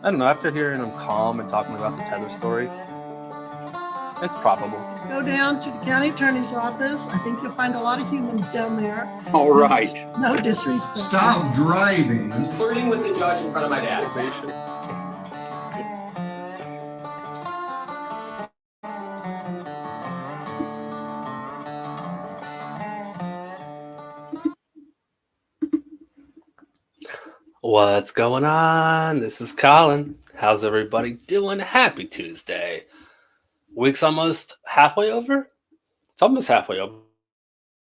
I don't know. After hearing him calm and talking about the Tether story, it's probable. Let's go down to the county attorney's office. I think you'll find a lot of humans down there. All right. No disrespect. Stop driving. I'm flirting with the judge in front of my dad. Probation. What's going on? This is Colin. How's everybody doing? Happy Tuesday. Week's almost halfway over. It's almost halfway over.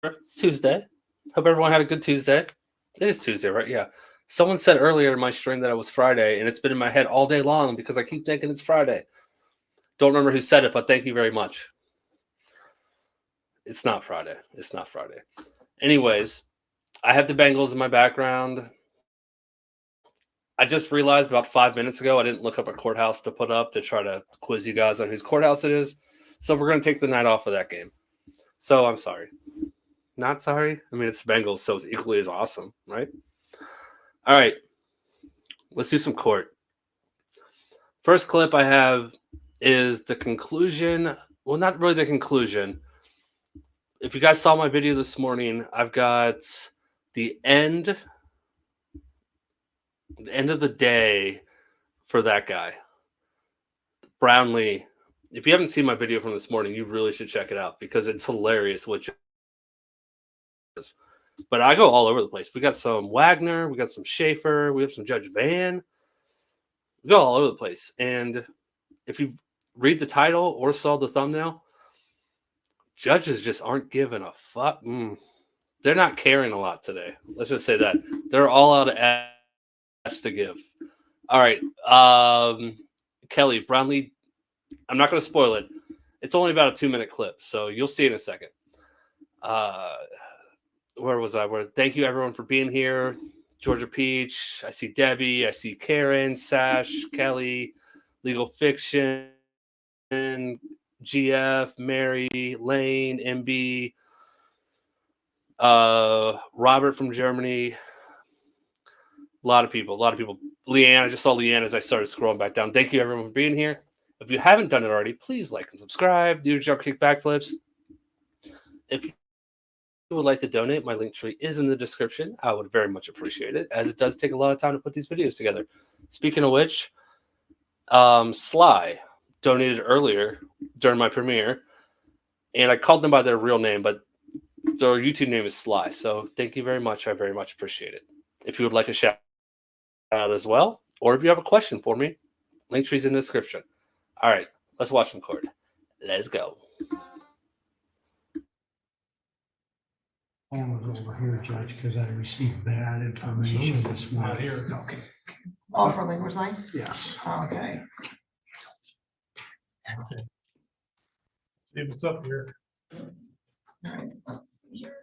It's Tuesday. Hope everyone had a good Tuesday. It is Tuesday, right? Yeah. Someone said earlier in my stream that it was Friday, and it's been in my head all day long because I keep thinking it's Friday. Don't remember who said it, but thank you very much. It's not Friday. It's not Friday. Anyways, I have the Bengals in my background. I just realized about 5 minutes ago I didn't look up a courthouse to put up to try to quiz you guys on whose courthouse it is. So we're going to take the night off of that game. So I'm sorry. Not sorry. I mean, it's Bengals, so it's equally as awesome, right? All right. Let's do some court. First clip I have is the conclusion. Well, not really the conclusion. If you guys saw my video this morning, I've got the end of the day for that guy, Brownlee. If you haven't seen my video from this morning, you really should check it out because it's hilarious. But I go all over the place. We got some Wagner, we got some Schaefer, we have some Judge Van. We go all over the place. And if you read the title or saw the thumbnail, judges just aren't giving a fuck. They're not caring a lot today. Let's just say that. They're all out of F's to give. All right. Kelly, Brownlee, I'm not going to spoil it. It's only about a 2-minute clip, so you'll see in a second. Where was I? Thank you, everyone, for being here. Georgia Peach. I see Debbie. I see Karen, Sash, Kelly, Legal Fiction, GF, Mary, Lane, MB, Robert from Germany. A lot of people. Leanne, I just saw Leanne as I started scrolling back down. Thank you, everyone, for being here. If you haven't done it already, please like and subscribe. Do your jump kick backflips. If you would like to donate, my link tree is in the description. I would very much appreciate it, as it does take a lot of time to put these videos together. Speaking of which, Sly donated earlier during my premiere, and I called them by their real name, but their YouTube name is Sly. So thank you very much. I very much appreciate it. If you would like a shout out as well, or if you have a question for me, link tree's in the description. All right, let's watch some court. Let's go. I was over here, Judge, because I received bad information this morning. Here, okay. Oh, for language line? Yes. Okay. See what's up here. All right, let's see here.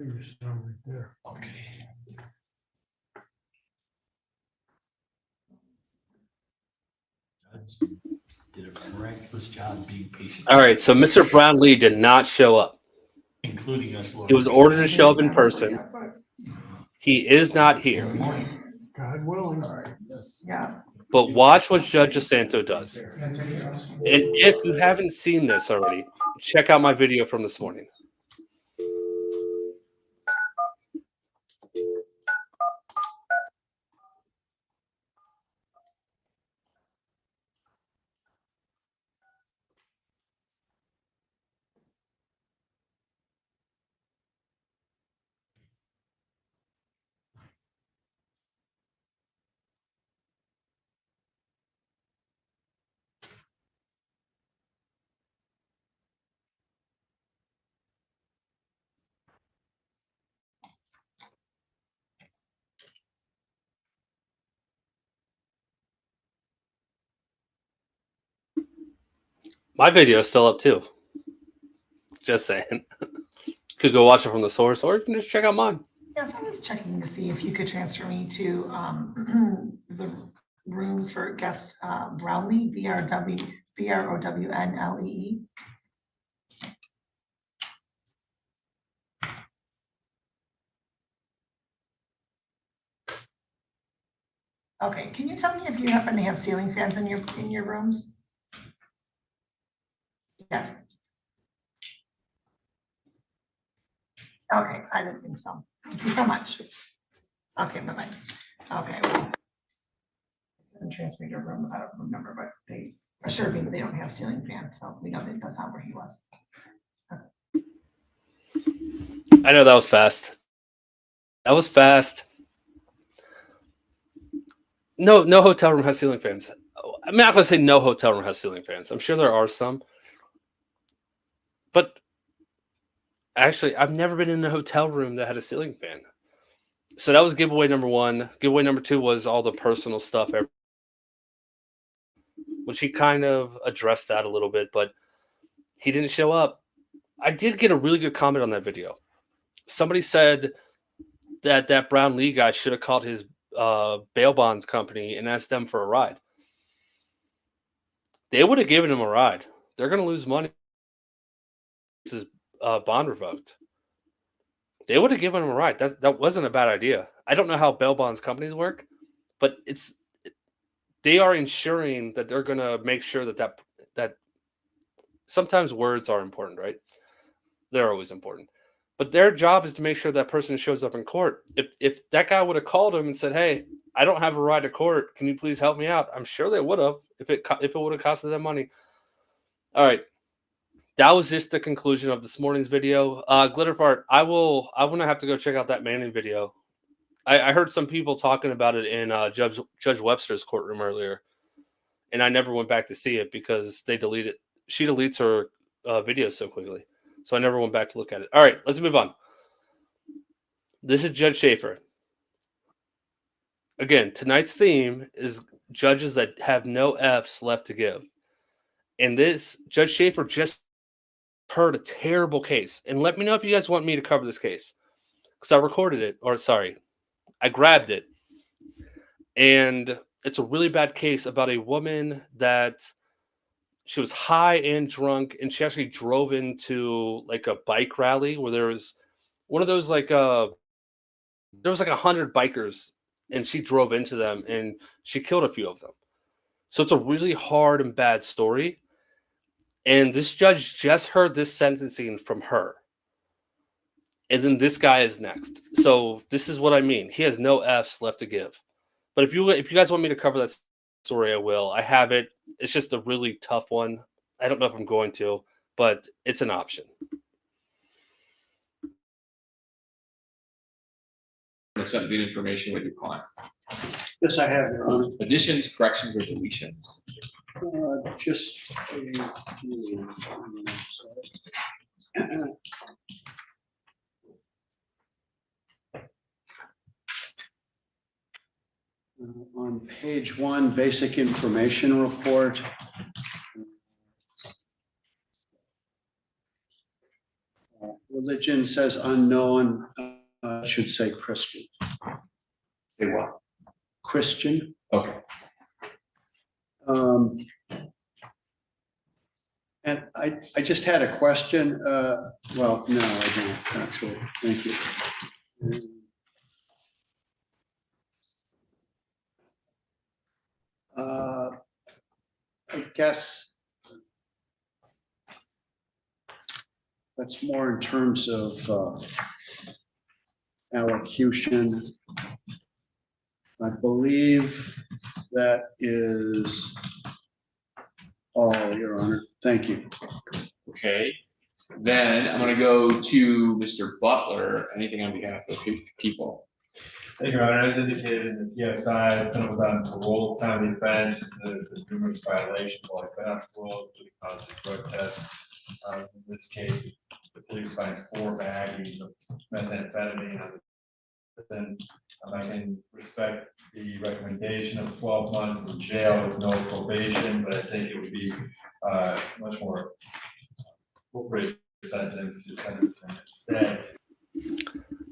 There's some right there. Okay. Did a miraculous job being patient. All right, so Mr. Brownlee did not show up. Including us. He was ordered to show up in person. He is not here. God willing. Yes. But watch what Judge DeSanto does. And if you haven't seen this already, check out my video from this morning. My video is still up too. Just saying. Could go watch it from the source, or you can just check out mine. Yes, I was checking to see if you could transfer me to the room for guest Brownlee, Brownlee. Okay, can you tell me if you happen to have ceiling fans in your rooms? Yes. Okay, I didn't think so. Thank you so much. Okay, bye-bye. Okay. And transfer your room, I don't remember, but they assured me they don't have ceiling fans, so we know that that's not where he was. I know that was fast. That was fast. No hotel room has ceiling fans. I'm not going to say no hotel room has ceiling fans. I'm sure there are some. But actually, I've never been in a hotel room that had a ceiling fan. So that was giveaway number one. Giveaway number two was all the personal stuff, which he kind of addressed that a little bit, but he didn't show up. I did get a really good comment on that video. Somebody said that Brown Lee guy should have called his bail bonds company and asked them for a ride. They would have given him a ride. They're going to lose money. This is bond revoked. They would have given him a ride. That wasn't a bad idea. I don't know how bail bonds companies work, but they are ensuring that they're going to make sure that sometimes words are important, right? They're always important. But their job is to make sure that person shows up in court. If that guy would have called him and said, "Hey, I don't have a ride to court. Can you please help me out?" I'm sure they would have if it would have costed them money. All right. That was just the conclusion of this morning's video. Glitterfart, I'm gonna have to go check out that Manning video. I heard some people talking about it in Judge Webster's courtroom earlier, and I never went back to see it because they delete it. She deletes her videos so quickly, so I never went back to look at it. All right, let's move on. This is Judge Schaefer. Again, tonight's theme is judges that have no Fs left to give, and this Judge Schaefer just heard a terrible case, and let me know if you guys want me to cover this case because I recorded it, I grabbed it, and it's a really bad case about a woman that she was high and drunk, and she actually drove into like a bike rally where there was one of those there was like 100 bikers, and she drove into them and she killed a few of them. So it's a really hard and bad story. And this judge just heard this sentencing from her. And then this guy is next. So this is what I mean. He has no Fs left to give. But if you guys want me to cover that story, I will. I have it. It's just a really tough one. I don't know if I'm going to, but it's an option. Sentencing information with your client. Yes, I have, Your Honor. Additions, corrections, or deletions. Just a few. On page 1, basic information report. Religion says unknown. It should say Christian. Say what? Christian. Okay. And I just had a question. Well, no, I don't actually. Thank you. I guess that's more in terms of allocution. I believe that is all, Your Honor. Thank you. Okay. Then I'm going to go to Mr. Butler. Anything on behalf of people? Thank you, Your Honor. As indicated in the PSI, the defendant was on parole at the time of the offense. There's numerous violations while he's been on parole, including positive drug tests. In this case, the police finds 4 baggies of methamphetamine on the person. I can respect the recommendation of 12 months in jail with no probation, but I think it would be much more appropriate sentence to sentence him instead.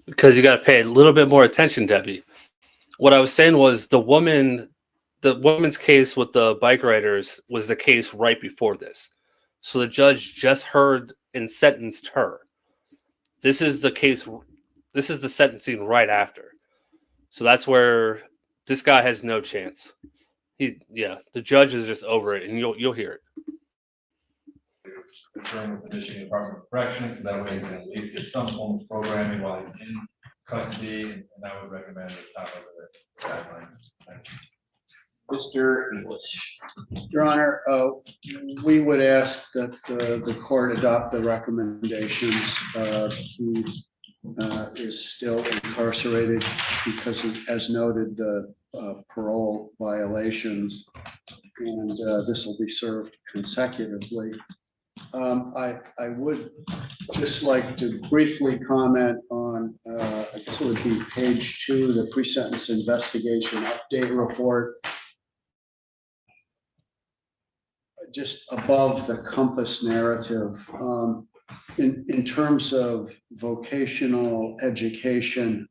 Because you got to pay a little bit more attention, Debbie. What I was saying was the woman the woman's case with the bike riders was the case right before this. So the judge just heard and sentenced her. This is the case. This is the sentencing right after. So that's where this guy has no chance. The judge is just over it, and you'll hear it. Confirm with the Michigan Department of Corrections, so that way he can at least get some form of programming while he's in custody, and I would recommend the top of the guidelines. Thank you. Mr. English. Your Honor, we would ask that the court adopt the recommendations. He is still incarcerated because of, as noted, the parole violations, and this will be served consecutively. I would just like to briefly comment on, I guess it would be page 2, the pre-sentence investigation update report. Just above the compass narrative, in terms of vocational education,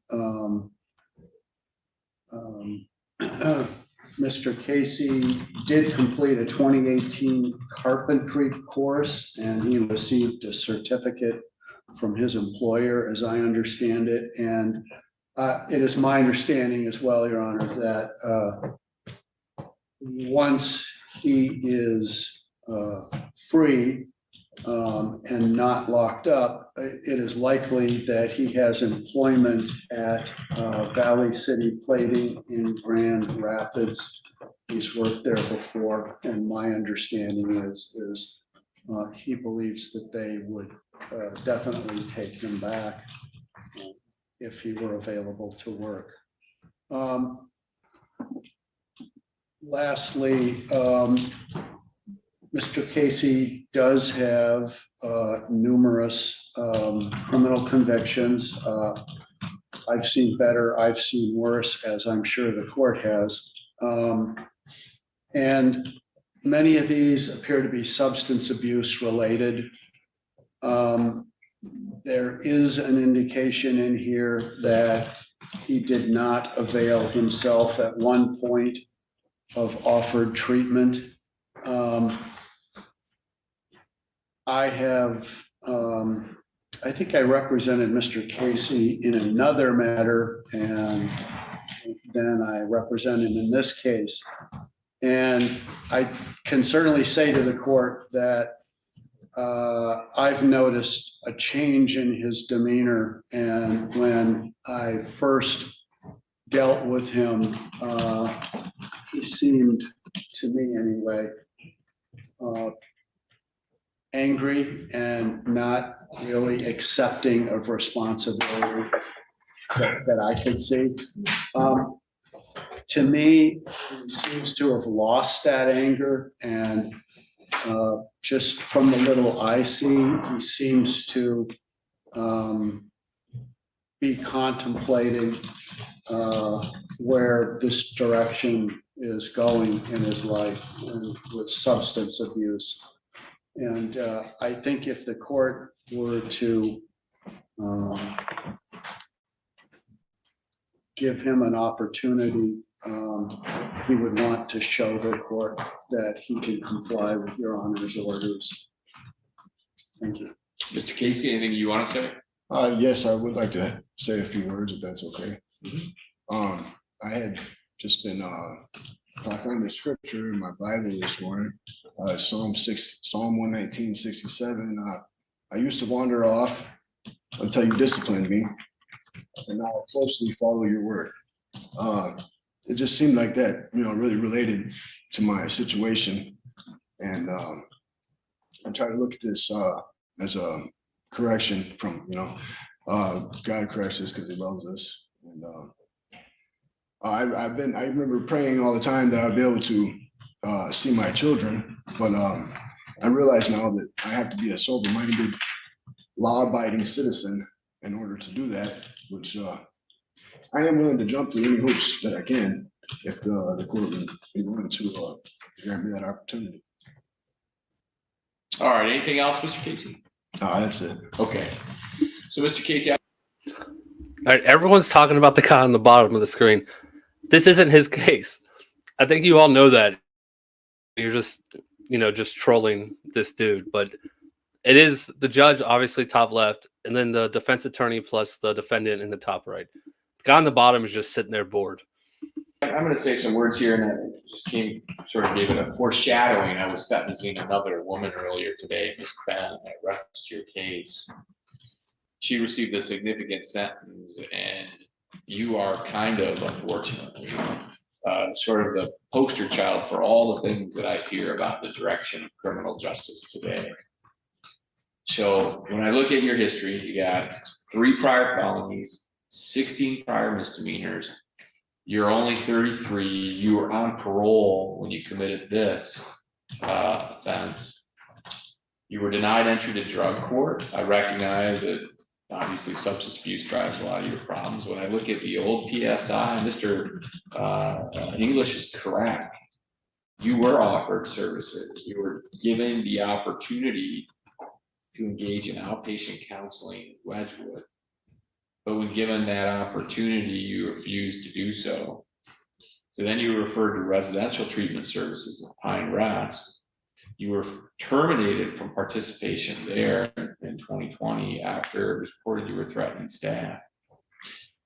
Mr. Casey did complete a 2018 carpentry course, and he received a certificate from his employer, as I understand it. And it is my understanding as well, Your Honor, that once he is free and not locked up, it is likely that he has employment at Valley City Plating in Grand Rapids. He's worked there before, and my understanding is he believes that they would definitely take him back if he were available to work. Lastly, Mr. Casey does have numerous criminal convictions. I've seen better, I've seen worse, as I'm sure the court has. And many of these appear to be substance abuse related. There is an indication in here that he did not avail himself at one point of offered treatment. I think I represented Mr. Casey in another matter, and then I represent him in this case. And I can certainly say to the court that I've noticed a change in his demeanor. And when I first dealt with him, he seemed, to me anyway, angry and not really accepting of responsibility that I could see. To me, he seems to have lost that anger, and just from the little I see, he seems to be contemplating where this direction is going in his life, and with substance abuse. And I think if the court were to give him an opportunity, he would want to show the court that he can comply with Your Honor's orders. Thank you. Mr. Casey, anything you want to say? Yes, I would like to say a few words, if that's okay. I had just been I found the scripture in my Bible this morning, Psalm 119:67. I used to wander off until you disciplined me, and now I closely follow your word. It just seemed like that, really related to my situation. And I try to look at this as a correction from, God corrects us because he loves us. And I remember praying all the time that I'd be able to see my children, but I realize now that I have to be a sober-minded, law-abiding citizen in order to do that, which I am willing to jump through any hoops that I can if the court would be willing to grant me that opportunity. All right, anything else, Mr. Casey? That's it. Okay. So, Mr. Casey, All right, everyone's talking about the guy on the bottom of the screen. This isn't his case. I think you all know that. You're just, just trolling this dude. But it is the judge, obviously, top left, and then the defense attorney plus the defendant in the top right. The guy on the bottom is just sitting there bored. I'm going to say some words here, and I just sort of gave it a foreshadowing. I was sentencing another woman earlier today, Miss Ben, I referenced your case. She received a significant sentence, and you are kind of, unfortunately, sort of the poster child for all the things that I hear about the direction of criminal justice today. So when I look at your history, you got 3 prior felonies, 16 prior misdemeanors. You're only 33. You were on parole when you committed this offense. You were denied entry to drug court. I recognize that obviously substance abuse drives a lot of your problems. When I look at the old PSI, Mr. English is correct. You were offered services. You were given the opportunity to engage in outpatient counseling at Wedgwood. But when given that opportunity, you refused to do so. So then you were referred to residential treatment services at Pine Rest. You were terminated from participation there in 2020 after it was reported you were threatening staff.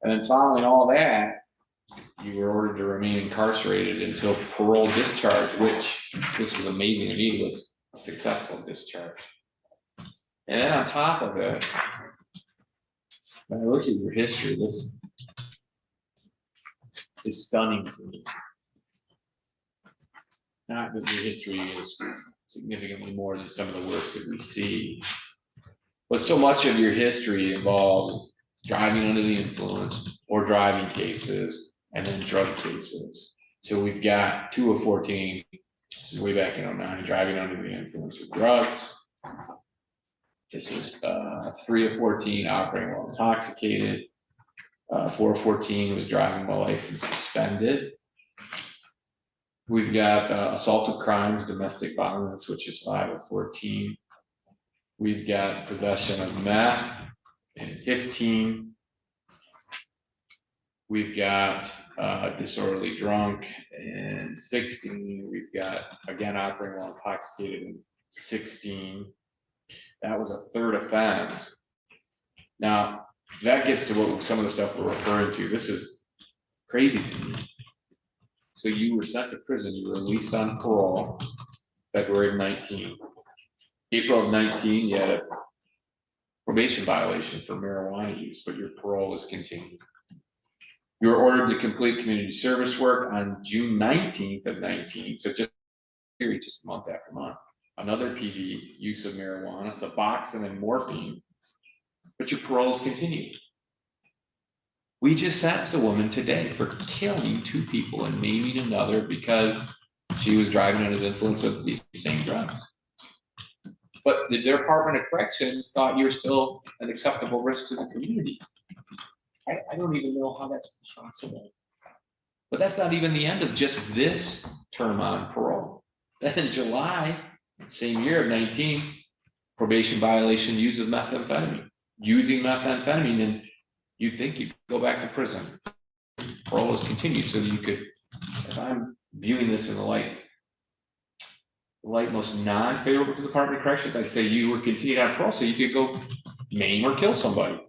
And then following all that, you were ordered to remain incarcerated until parole discharge, which, this is amazing to me, was a successful discharge. And then on top of it, when I look at your history, this is stunning to me. Not that your history is significantly more than some of the works that we see, but so much of your history involves driving under the influence or driving cases and then drug cases. So we've got 2 of 14, this is way back in 09, driving under the influence of drugs. This is 3 of 14, operating while intoxicated. 4 of 14 was driving while license suspended. We've got assault of crimes, domestic violence, which is 5 of 14. We've got possession of meth in 15. We've got disorderly drunk in 16. We've got, again, operating while intoxicated in 16. That was a 3rd offense. Now, that gets to what some of the stuff we're referring to. This is crazy to me. So you were sent to prison. You were released on parole February of 19. April of 19, you had a probation violation for marijuana use, but your parole was continued. You were ordered to complete community service work on June 19th of 19. So just a month after month. Another PV, use of marijuana, Suboxone and morphine, but your paroles continued. We just sentenced a woman today for killing 2 people and maiming another because she was driving under the influence of these same drugs. But the Department of Corrections thought you were still an acceptable risk to the community. I don't even know how that's possible. But that's not even the end of just this term on parole. Then in July, same year of 19, probation violation, use of methamphetamine. Using methamphetamine, and you'd think you'd go back to prison. Parole was continued, so you could, if I'm viewing this in the light most non-favorable to the Department of Corrections, I'd say you were continued on parole, so you could go maim or kill somebody.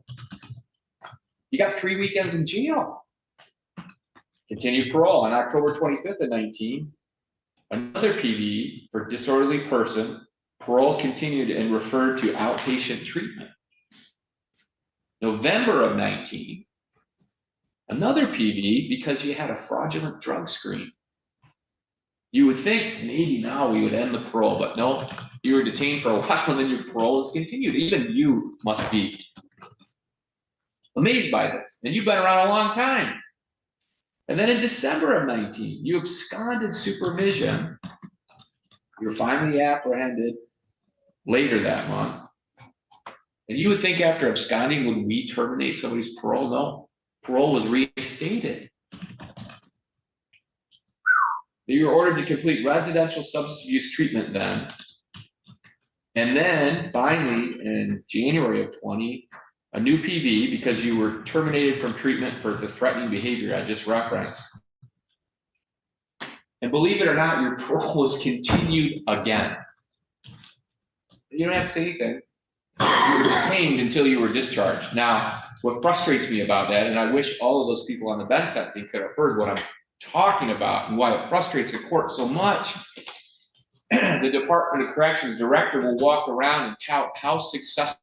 You got 3 weekends in jail. Continued parole on October 25th of 19. Another PV for disorderly person, parole continued and referred to outpatient treatment. November of 19, another PV because you had a fraudulent drug screen. You would think maybe now we would end the parole, but no, you were detained for a while and then your parole is continued. Even you must be amazed by this, and you've been around a long time. And then in December of 19, you absconded supervision. You were finally apprehended later that month. And you would think after absconding, would we terminate somebody's parole? No, parole was reinstated. You were ordered to complete residential substance abuse treatment then. And then finally in January of 20, a new PV because you were terminated from treatment for the threatening behavior I just referenced. And believe it or not, your parole was continued again. You don't have to say anything. You were detained until you were discharged. Now, what frustrates me about that, and I wish all of those people on the bench sentencing could have heard what I'm talking about and why it frustrates the court so much. The Department of Corrections director will walk around and tout how successful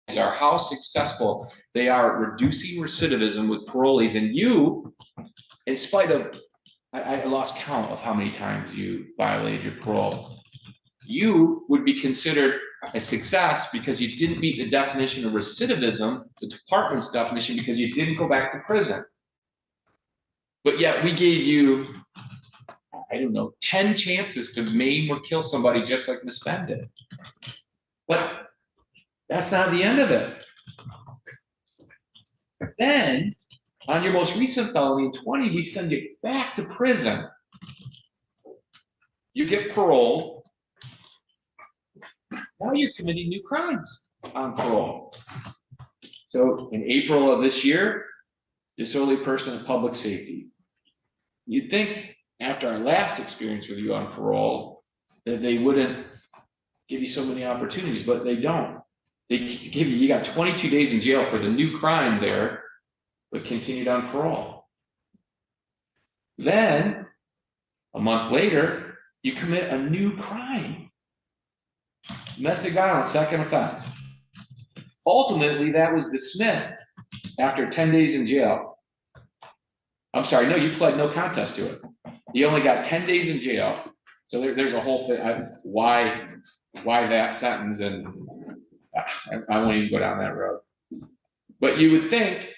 they are, how successful they are at reducing recidivism with parolees. And you, in spite of, I lost count of how many times you violated your parole, you would be considered a success because you didn't meet the definition of recidivism, the department's definition, because you didn't go back to prison. But yet we gave you, I don't know, 10 chances to maim or kill somebody just like Miss Ben did. But that's not the end of it. Then, on your most recent felony in 20, we send you back to prison. You get parole. Now you're committing new crimes on parole. So in April of this year, disorderly person of public safety. You'd think after our last experience with you on parole that they wouldn't give you so many opportunities, but they don't. They give you got 22 days in jail for the new crime there, but continued on parole. Then a month later, you commit a new crime. Domestic violence, second offense. Ultimately, that was dismissed after 10 days in jail. I'm sorry, no, you pled no contest to it. You only got 10 days in jail. So there's a whole thing, why that sentence, and I won't even go down that road. But you would think,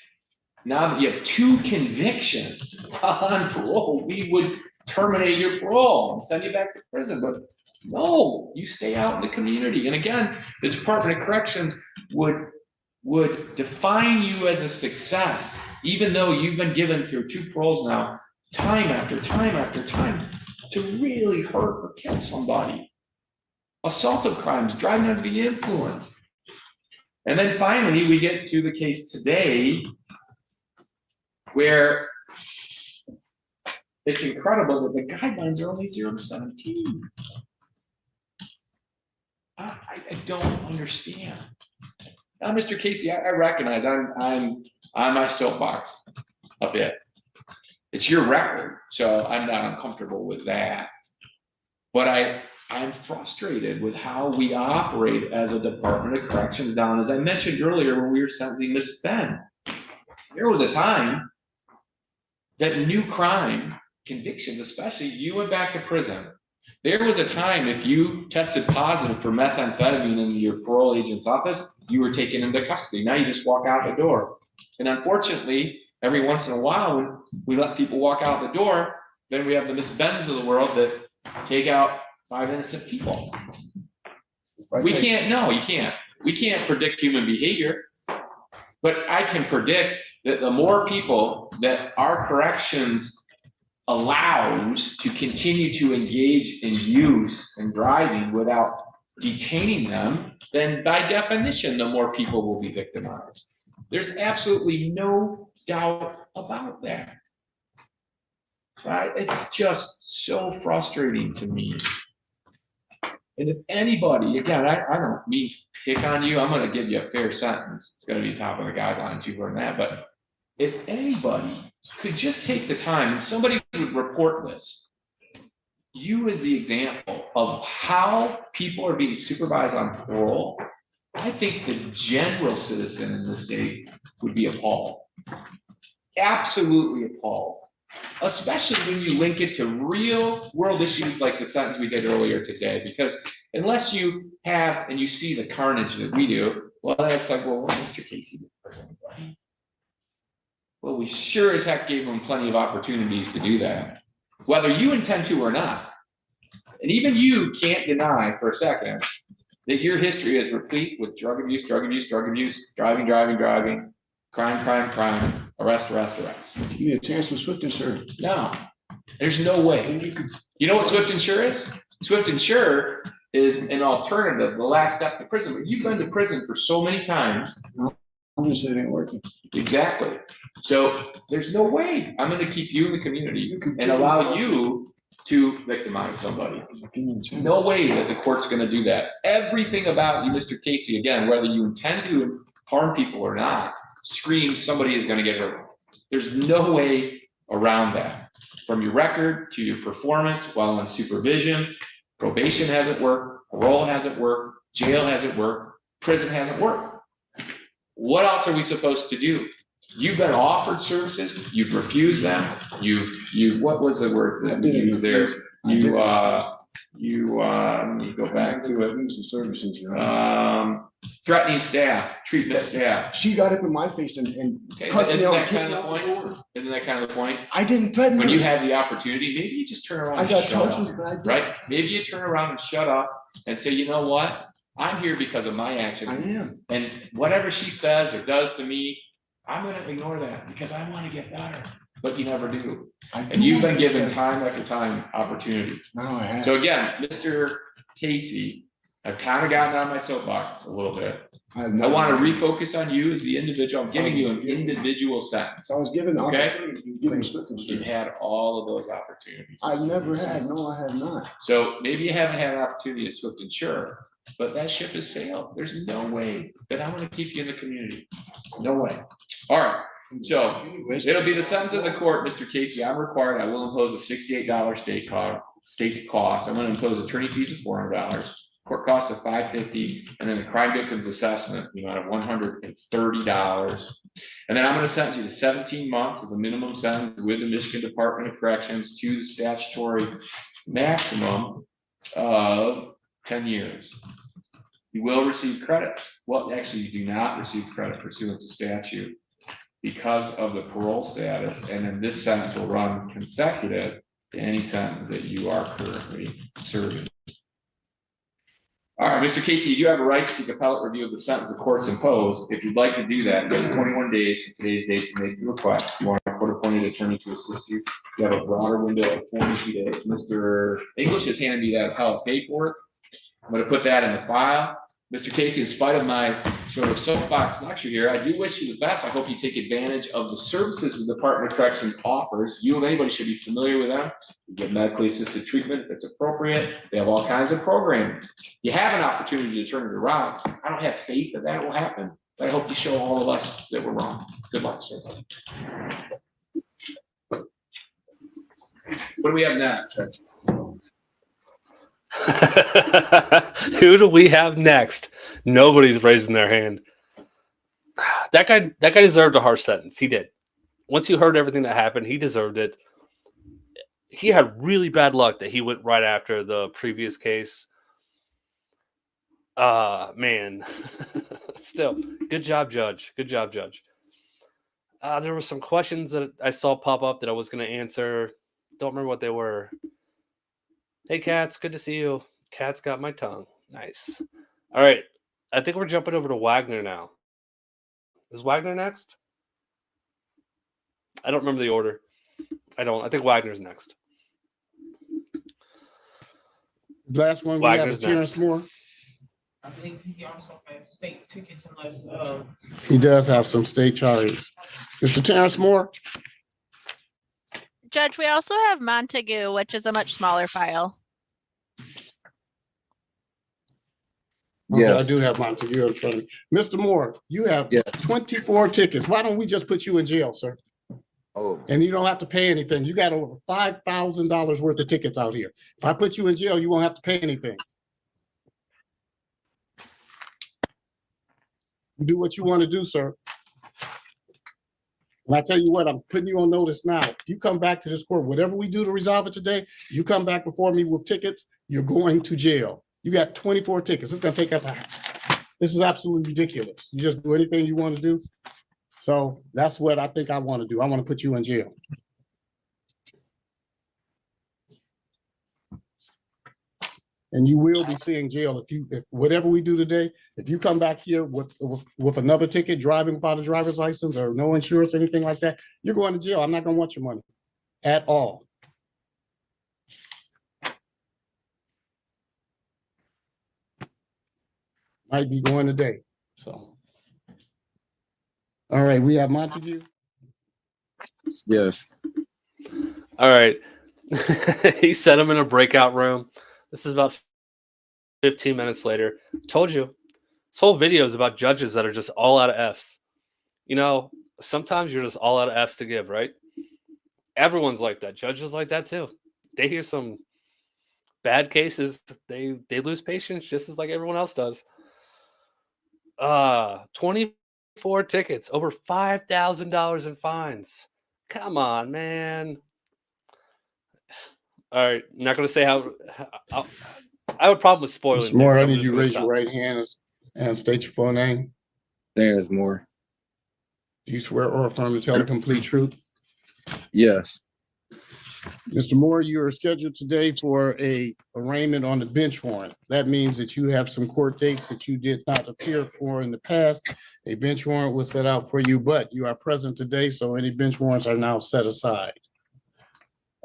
now that you have 2 convictions on parole, we would terminate your parole and send you back to prison. But no, you stay out in the community. And again, the Department of Corrections would define you as a success, even though you've been given through 2 paroles now, time after time after time, to really hurt or kill somebody. Assaultive crimes, driving under the influence. And then finally, we get to the case today where it's incredible that the guidelines are only 0 to 17. I don't understand. Now, Mr. Casey, I recognize I'm on my soapbox a bit. It's your record, so I'm not uncomfortable with that. But I'm frustrated with how we operate as a Department of Corrections down. As I mentioned earlier when we were sentencing Miss Ben, there was a time that new crime convictions, especially, you went back to prison. There was a time if you tested positive for methamphetamine in your parole agent's office, you were taken into custody. Now you just walk out the door. And unfortunately, every once in a while, when we let people walk out the door, then we have the Miss Bens of the world that take out 5 innocent people. We can't, no, you can't. We can't predict human behavior, but I can predict that the more people that our corrections allows to continue to engage in use and driving without detaining them, then by definition, the more people will be victimized. There's absolutely no doubt about that. Right? It's just so frustrating to me. And if anybody, again, I don't mean to pick on you, I'm going to give you a fair sentence. It's going to be top of the guidelines, you've learned that. But if anybody could just take the time, and somebody would report this, you as the example of how people are being supervised on parole, I think the general citizen in this state would be appalled. Absolutely appalled. Especially when you link it to real world issues like the sentence we did earlier today, because unless you have and you see the carnage that we do, well, that's like, well, what Mr. Casey did for anybody? Well, we sure as heck gave him plenty of opportunities to do that, whether you intend to or not. And even you can't deny for a second that your history is replete with drug abuse, driving, crime, arrest. Give me a chance with Swift and Sure. No, there's no way. You know what Swift and Sure is? Swift and Sure is an alternative, the last step to prison. But you've been to prison for so many times. I'm gonna say it ain't working. Exactly. So there's no way I'm going to keep you in the community and allow you to victimize somebody. No way that the court's gonna do that. Everything about you, Mr. Casey, again, whether you intend to harm people or not, screams somebody is gonna get hurt. There's no way around that. From your record to your performance while on supervision, probation hasn't worked, parole hasn't worked, jail hasn't worked, prison hasn't worked. What else are we supposed to do? You've been offered services, you've refused them, you've, what was the word that you used there? Let me go back to it. Services. Threatening staff, treatment staff. She got up in my face and Okay, cussed me isn't out that and kicked kind me of the out the point? door. Isn't that kind of the point? I didn't threaten When her. you have the opportunity, maybe you just turn around I and got shut charges, up, but I did. right? Maybe you turn around and shut up and say, you know what? I'm here because of my actions. I am. And whatever she says or does to me, I'm gonna ignore that because I wanna get better, but you never do. And you've been given time after time opportunity. Now I have. So again, Mr. Casey, I've kind of gotten on my soapbox a little bit. I want to refocus on you as the individual. I'm giving you an individual sentence. So I was given the Okay. opportunity to give him Smith and You've Sir. had all of those opportunities. I've never had, no, I have not. So maybe you haven't had an opportunity at Swift and Sure, but that ship has sailed. There's no way that I'm gonna keep you in the community. No way. All right, so Anyways, it'll be the sentence of the court, Mr. Casey. I'm required, I will impose a $68 state cost. I'm gonna impose attorney fees of $400, court costs of $550, and then the crime victim's assessment, the amount of $130. And then I'm gonna sentence you to 17 months as a minimum sentence with the Michigan Department of Corrections to the statutory maximum of 10 years. You will receive credit. Well, actually, you do not receive credit pursuant to statute because of the parole status, and then this sentence will run consecutive to any sentence that you are currently serving. All right, Mr. Casey, you do have a right to seek appellate review of the sentence the court's imposed. If you'd like to do that, you have 21 days from today's date to make the request. You want a court-appointed attorney to assist you. You have a broader window of 42 days. Mr. English has handed me that appellate paperwork. I'm going to put that in the file. Mr. Casey, in spite of my sort of soapbox lecture here, I do wish you the best. I hope you take advantage of the services the Department of Corrections offers. You and anybody should be familiar with them. You get medically assisted treatment if it's appropriate. They have all kinds of programming. You have an opportunity to turn it around. I don't have faith that that will happen, but I hope you show all of us that we're wrong. Good luck, sir. What do we have next? Who do we have next? Nobody's raising their hand. That guy deserved a harsh sentence. He did. Once you heard everything that happened, he deserved it. He had really bad luck that he went right after the previous case. Man. Still, good job, Judge. Good job, Judge. There were some questions that I saw pop up that I was going to answer. Don't remember what they were. Hey, Cats, good to see you. Cat's got my tongue. Nice. All right. I think we're jumping over to Wagner now. Is Wagner next? I don't remember the order. I think Wagner's next. Last one, we Wagner's have Terrence next. Moore. I believe he also has state tickets unless, He does have some state charges. Mr. Terrence Moore? Judge, we also have Montague, which is a much smaller file. Okay, Yes. I do have Montague in front of me. Mr. Moore, you have Yes. 24 tickets. Why don't we just put you in jail, sir? Oh, And you don't have to pay anything. You got over $5,000 worth of tickets out here. If I put you in jail, you won't have to pay anything. You do what you want to do, sir. And I tell you what, I'm putting you on notice now. If you come back to this court, whatever we do to resolve it today, you come back before me with tickets, you're going to jail. You got 24 tickets. It's gonna take us this is absolutely ridiculous. You just do anything you want to do. So that's what I think I want to do. I want to put you in jail. And you will be seeing jail if whatever we do today, if you come back here with another ticket, driving without a driver's license or no insurance, anything like that, you're going to jail. I'm not gonna want your money at all. Might be going today, so. All right, we have Montague. yes. All right. He set him in a breakout room. This is about 15 minutes later. Told you. This whole video is about judges that are just all out of Fs. You know, sometimes you're just all out of Fs to give, right? Everyone's like that. Judges like that too. They hear some bad cases, they lose patience just as like everyone else does. 24 tickets, over $5,000 in fines. Come on, man. All right, I'm not going to say how I have a problem with spoiling. Mr. Moore, things, so I I'm need just you to gonna raise your stop. right hand and state your full name. There's more. Do you swear or affirm to tell the complete truth? Yes. Mr. Moore, you are scheduled today for a arraignment on the bench warrant. That means that you have some court dates that you did not appear for in the past. A bench warrant was set out for you, but you are present today, so any bench warrants are now set aside.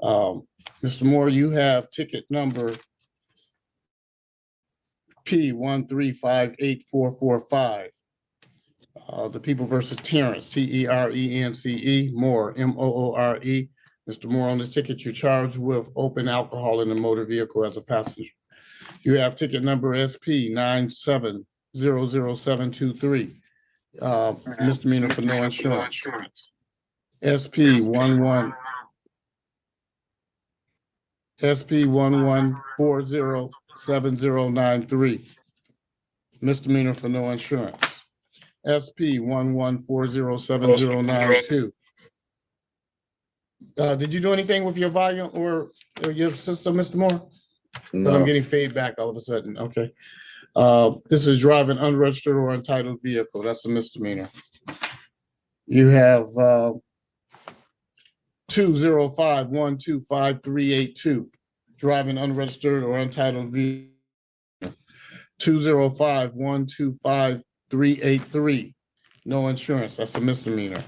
Mr. Moore, you have ticket number P1358445. The People versus Terrence, Terence, Moore, Moore. Mr. Moore, on the ticket, you're charged with open alcohol in the motor vehicle as a passenger. You have ticket number SP 9700723, misdemeanor for no insurance. SP 11407093, misdemeanor for no insurance. SP 11407092. Did you do anything with your volume or your system, Mr. Moore? But I'm No. getting feedback all of a sudden. Okay. This is driving unregistered or untitled vehicle. That's a misdemeanor. You have 205-125-382, driving unregistered or untitled vehicle. 205-125-383, no insurance. That's a misdemeanor.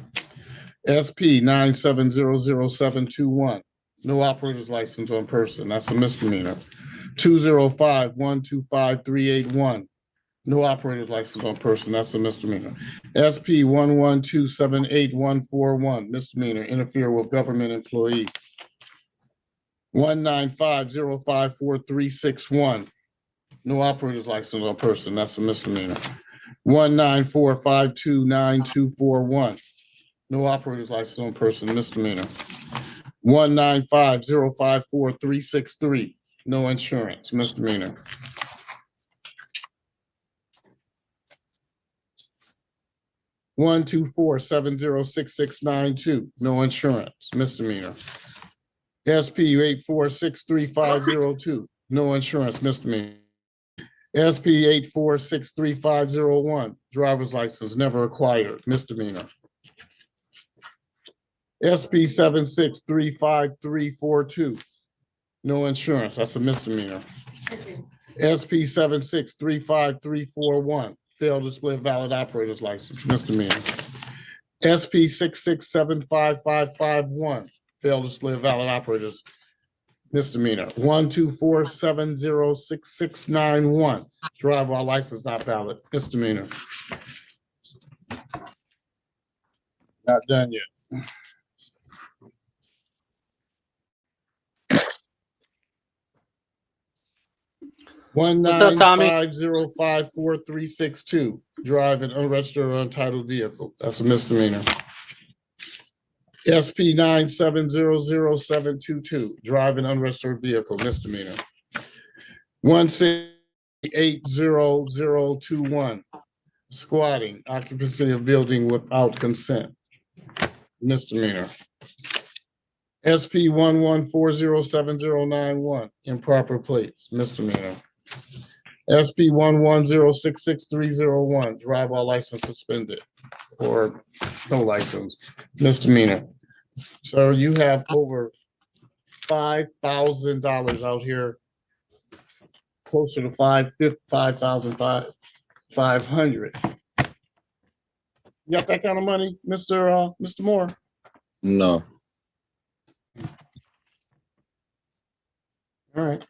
SP 9700721, no operator's license on person. That's a misdemeanor. 205-125-381, no operator's license on person. That's a misdemeanor. SP 112-78141, misdemeanor, interfere with government employee. 195-054-361, no operator's license on person. That's a misdemeanor. 194-529-241. No operator's license on person, misdemeanor. 195-054-363. No insurance, misdemeanor. 124-706692. No insurance, misdemeanor. SP 8463502. No insurance, misdemeanor. SP 8463501. Driver's license never acquired, misdemeanor. SP 7635342. No insurance, that's a misdemeanor. SP 7635341. Failed to display a valid operator's license, misdemeanor. SP 6675551. Failed to display a valid operator's misdemeanor. 124706691. Driver while license not valid, misdemeanor. Not done yet. What's up, Tommy? 195-054-362, drive an unregistered or untitled vehicle. That's a misdemeanor. SP 9700722, drive an unregistered vehicle, misdemeanor. 1680021, squatting, occupancy of building without consent, misdemeanor. SP 1140791, improper plates, misdemeanor. SP 11066-301, drive while license suspended or no license, misdemeanor. So you have over $5,000 out here, closer to $5,500. You got that kind of money, Mr. Moore? No. All right.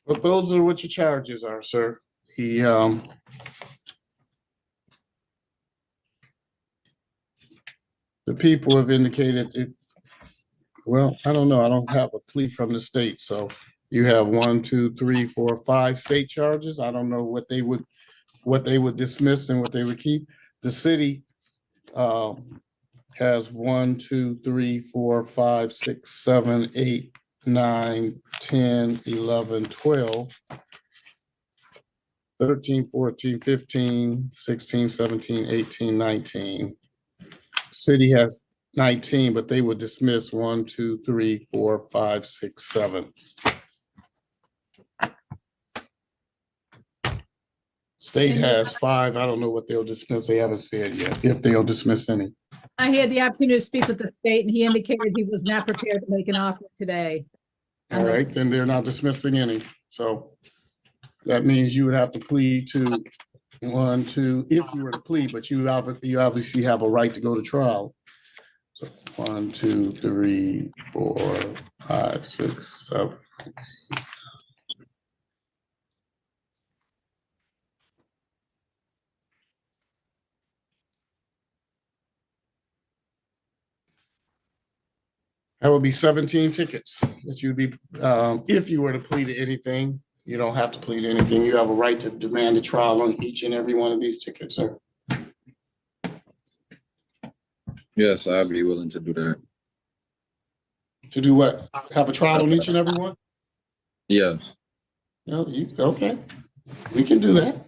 But those are what your charges are, sir. The people have indicated it. Well, I don't know. I don't have a plea from the state. So you have 1, 2, 3, 4, 5 state charges. I don't know what they would dismiss and what they would keep. The city has 1, 2, 3, 4, 5, 6, 7, 8, 9, 10, 11, 12, 13, 14, 15, 16, 17, 18, 19. City has 19, but they would dismiss 1, 2, 3, 4, 5, 6, 7. State has 5. I don't know what they'll dismiss. They haven't said yet if they'll dismiss any. I had the opportunity to speak with the state and he indicated he was not prepared to make an offer today. All right, then they're not dismissing any. So that means you would have to plead to 1, 2, if you were to plead, but you obviously have a right to go to trial. So 1, 2, 3, 4, 5, 6, 7. That would be 17 tickets that you'd be, if you were to plead to anything. You don't have to plead to anything. You have a right to demand a trial on each and every one of these tickets, sir. Yes, I'd be willing to do that. To do what? Have a trial on each and every one? Yes. No, okay. We can do that.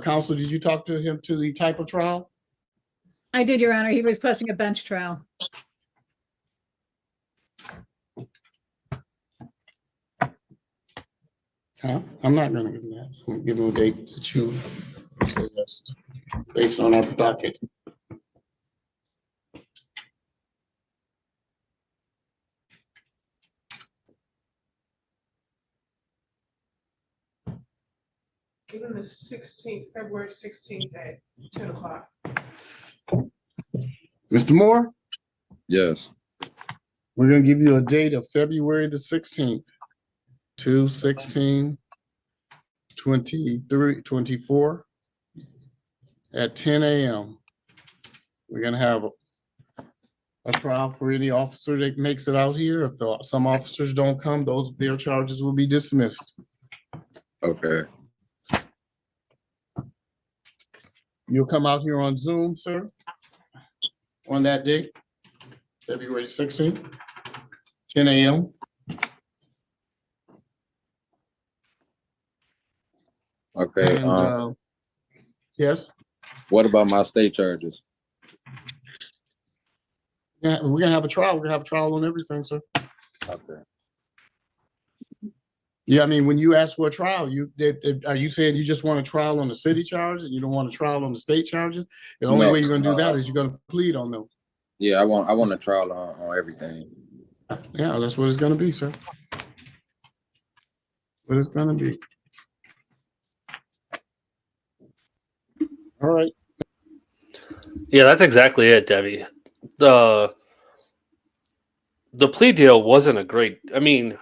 Counsel, did you talk to him to the type of trial? I did, Your Honor. He was requesting a bench trial. Huh? I'm not gonna give him that. I'm gonna give him a date that you suggest based on our docket. Give him the 16th, February 16th at 10 o'clock. Mr. Moore, Yes. we're gonna give you a date of February the 16th, 2/16, 23, 24 at 10 a.m. We're gonna have a trial for any officer that makes it out here. If some officers don't come, their charges will be dismissed. Okay. You'll come out here on Zoom, sir, on that date, February 16th, 10 a.m. Okay. And, yes, What about my state charges? yeah, we're gonna have a trial. We're gonna have a trial on everything, sir. Okay. Yeah, I mean, when you ask for a trial, are you saying you just want a trial on the city charges and you don't want a trial on the state charges? The only No, way you're gonna do that is you're gonna plead on those. Yeah, I want a trial on everything. Yeah, that's what it's gonna be, sir. What it's gonna be. All right. Yeah, that's exactly it, Debbie. The plea deal wasn't a great. I mean,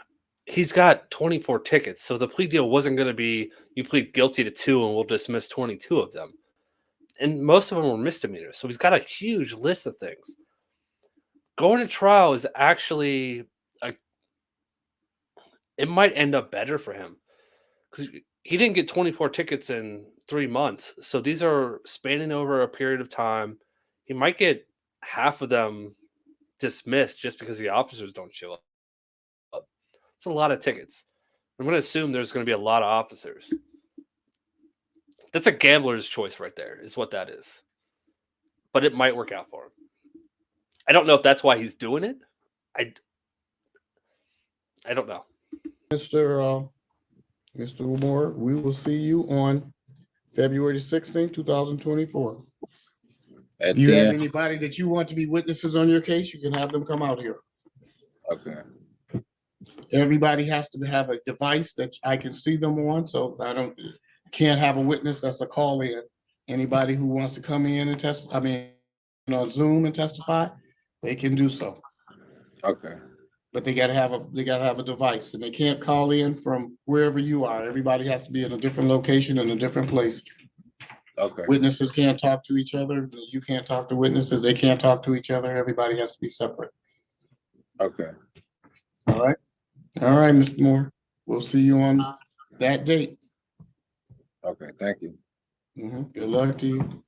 he's got 24 tickets, so the plea deal wasn't going to be you plead guilty to 2 and we'll dismiss 22 of them. And most of them were misdemeanors, so he's got a huge list of things. Going to trial is actually it might end up better for him because he didn't get 24 tickets in 3 months. So these are spanning over a period of time. He might get half of them dismissed just because the officers don't show up. It's a lot of tickets. I'm going to assume there's going to be a lot of officers. That's a gambler's choice right there, is what that is. But it might work out for him. I don't know if that's why he's doing it. I don't know. Mr. Moore, we will see you on February 16th, 2024. At Do you have 10? anybody that you want to be witnesses on your case? You can have them come out here. Okay. Everybody has to have a device that I can see them on, so can't have a witness that's a call in. Anybody who wants to come in and on Zoom and testify, they can do so. Okay. But they gotta have a device, and they can't call in from wherever you are. Everybody has to be in a different location in a different place. Okay. Witnesses can't talk to each other. You can't talk to witnesses. They can't talk to each other. Everybody has to be separate. Okay. All right. All right, Mr. Moore. We'll see you on that date. Okay. Thank you. Good luck to you.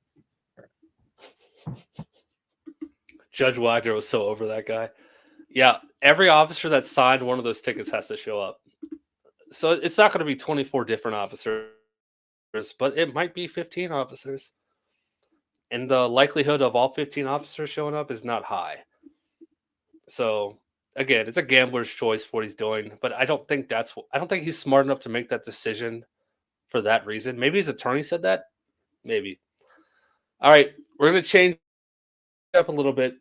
Judge Wagner was so over that guy. Yeah, every officer that signed one of those tickets has to show up. So it's not going to be 24 different officers, but it might be 15 officers. And the likelihood of all 15 officers showing up is not high. So again, it's a gambler's choice for what he's doing, but I don't think he's smart enough to make that decision for that reason. Maybe his attorney said that. Maybe. All right, we're going to change up a little bit.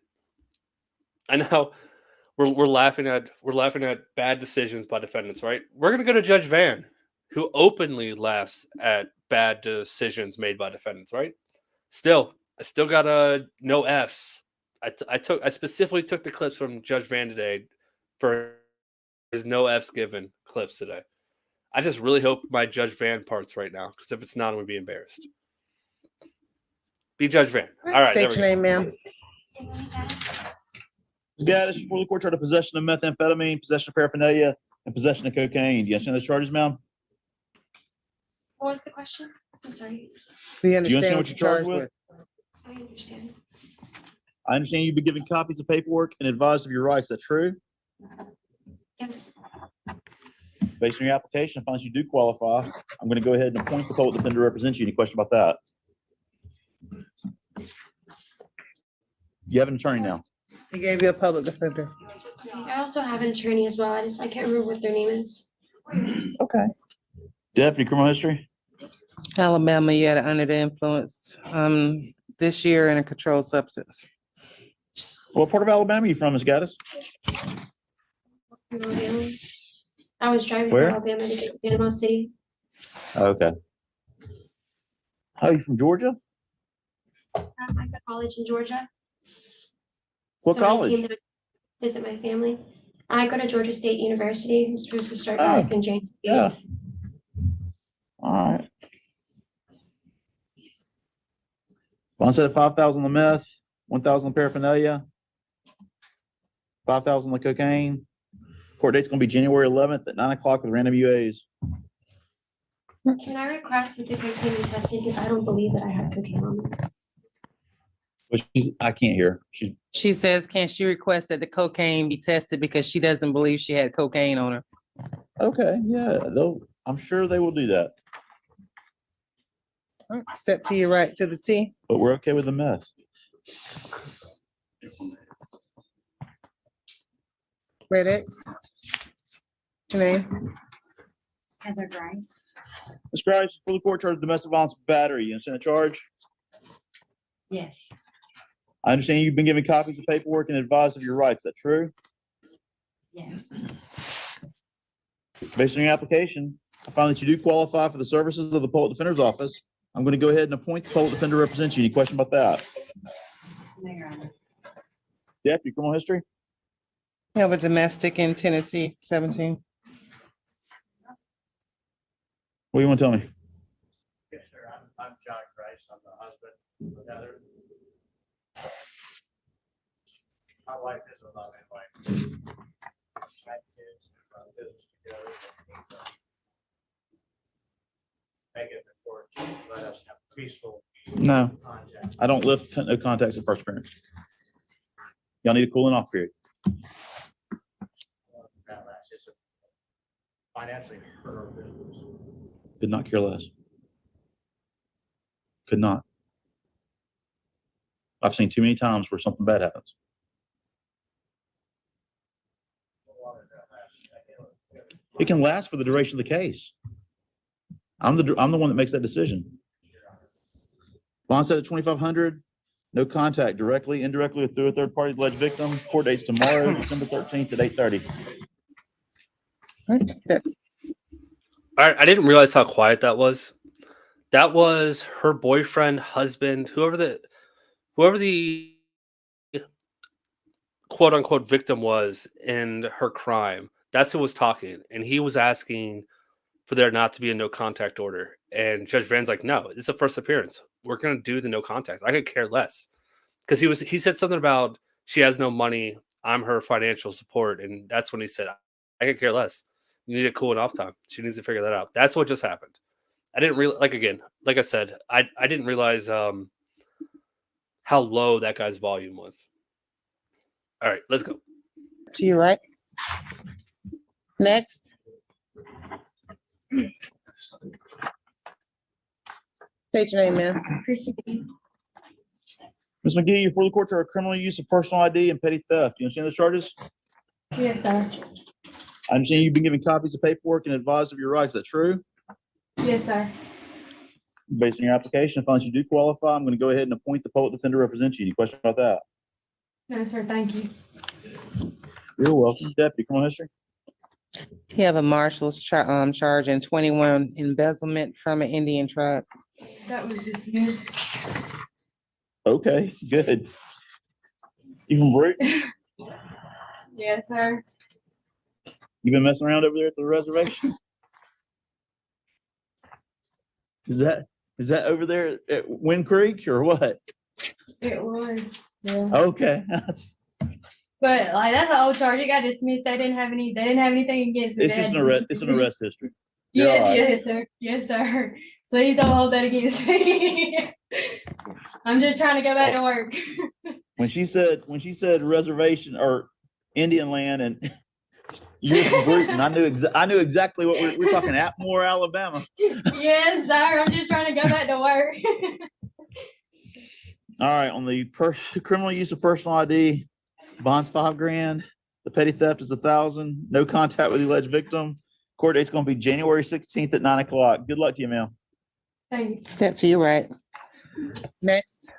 I know we're laughing at bad decisions by defendants, right? We're going to go to Judge Van, who openly laughs at bad decisions made by defendants, right? I still got no Fs. I specifically took the clips from Judge Van today for his no Fs given clips today. I just really hope my Judge Van part's right now, because if it's not, I'm going to be embarrassed. Be Judge Van. All right, State your name, ma'am. Gaddis, before the court charged of possession of methamphetamine, possession of paraphernalia, and possession of cocaine. Do you understand those charges, ma'am? What was the question? I'm sorry. Do you understand what you're charged with? I understand. I understand you've been given copies of paperwork and advised of your rights. Is that true? Yes. Based on your application, I find that you do qualify. I'm going to go ahead and appoint the public defender to represent you. Any question about that? You have an attorney now. He gave you a public defender. I also have an attorney as well. I can't remember what their name is. Okay. Deputy, criminal history? Alabama, you had under the influence this year in a controlled substance. What part of Alabama are you from, Ms. Gaddis? Alabama. I was driving Where? from Alabama to get to Panama City. Okay. How are you from Georgia? I went to college in Georgia. What I college? came to visit my family. I go to Georgia State University. I'm supposed to start Oh, work in January 8th. yeah. All right. One set of 5,000 the meth, 1,000 paraphernalia, 5,000 the cocaine. Court date's gonna be January 11th at 9 o'clock with random UAs. Can I request that the cocaine be tested, because I don't believe that I had cocaine on me. But I can't hear. She says, can she request that the cocaine be tested because she doesn't believe she had cocaine on her? Okay, yeah, I'm sure they will do that, Step to your right to the T. but we're okay with the meth. Red X. Your name? Heather Grice. Ms. Grice, for the court charge of domestic violence battery, you understand the charge? Yes. I understand you've been given copies of paperwork and advised of your rights. Is that true? Yes. Based on your application, I find that you do qualify for the services of the public defender's office. I'm going to go ahead and appoint the public defender to represent you. Any question about that? No, Your Honor. Deputy, criminal history? You have a domestic in Tennessee, 17. What do you want to tell me? Yes, sir. I'm John Grice. I'm the husband of Heather. My wife is a loving wife. Had kids, business together. Make it before to let us have peaceful No, contact. I don't lift no contacts at first appearance. Y'all need a cooling off period. That's just financially her business. Could not care less. Could not. I've seen too many times where something bad happens. It can last for the duration of the case. I'm the one that makes that decision. Bond set at 2,500. No contact directly, indirectly, or through a third party alleged victim. Court dates tomorrow, December 13th at 8:30. All right, I didn't realize how quiet that was. That was her boyfriend, husband, whoever the quote unquote victim was in her crime. That's who was talking, and he was asking for there not to be a no contact order. And Judge Van's like, no, it's a first appearance. we're gonna do the no contact. I could care less because he said something about she has no money. I'm her financial support, and that's when he said I could care less. You need a cooling off time. She needs to figure that out. That's what just happened. I didn't really like I said, I didn't realize how low that guy's volume was. All right, let's go. To you, right? Next. State your name, ma'am. Ms. McGee, you're for the court for criminal use of personal ID and petty theft. You understand the charges? Yes, sir. I understand you've been given copies of paperwork and advised of your rights. Is that true? Yes, sir. Based on your application, if I find you do qualify, I'm going to go ahead and appoint the public defender to represent you. Any question about that? No, sir, thank you. You're welcome. Deputy, criminal history? You have a marshal's charge and 21 embezzlement from an Indian tribe. That was dismissed. Okay, good. You from Brute? Yes, sir. You been messing around over there at the reservation? Is that over there at Wind Creek or what? It was. Yeah. Okay. But like that's an old charge. It got dismissed. They didn't have anything against me. It's just an arrest. It's an arrest history. Yes, right. yes, sir. Yes, sir. Please don't hold that against me. I'm just trying to go back to work. When she said reservation or Indian land and you're from Bruton, I knew exactly what we're talking Atmore, Alabama. Yes, sir. I'm just trying to go back to work. All right, on the criminal use of personal ID, bond's $5,000. The petty theft is $1,000. No contact with the alleged victim. Court date's going to be January 16th at 9 o'clock. Good luck to you, ma'am. Thanks. Step to your right. Next.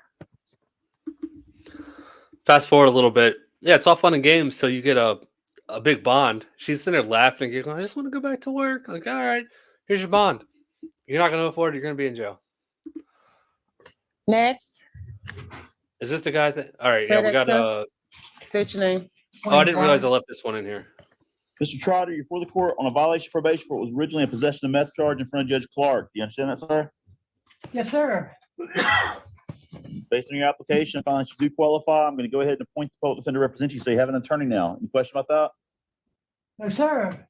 Fast forward a little bit. Yeah, it's all fun and games till you get a big bond. She's sitting there laughing and giggling. I just want to go back to work. Like, all right, here's your bond. You're not going to afford it. You're going to be in jail. Next. Is this the guy that? All right, yeah, we got State your name. Oh, I didn't realize I left this one in here. Mr. Trotter, you're for the court on a violation of probation for what was originally a possession of meth charge in front of Judge Clark. Do you understand that, sir? Yes, sir. Based on your application, if I find that you do qualify, I'm going to go ahead and appoint the public defender to represent you. So you have an attorney now. Any question about that? No, sir.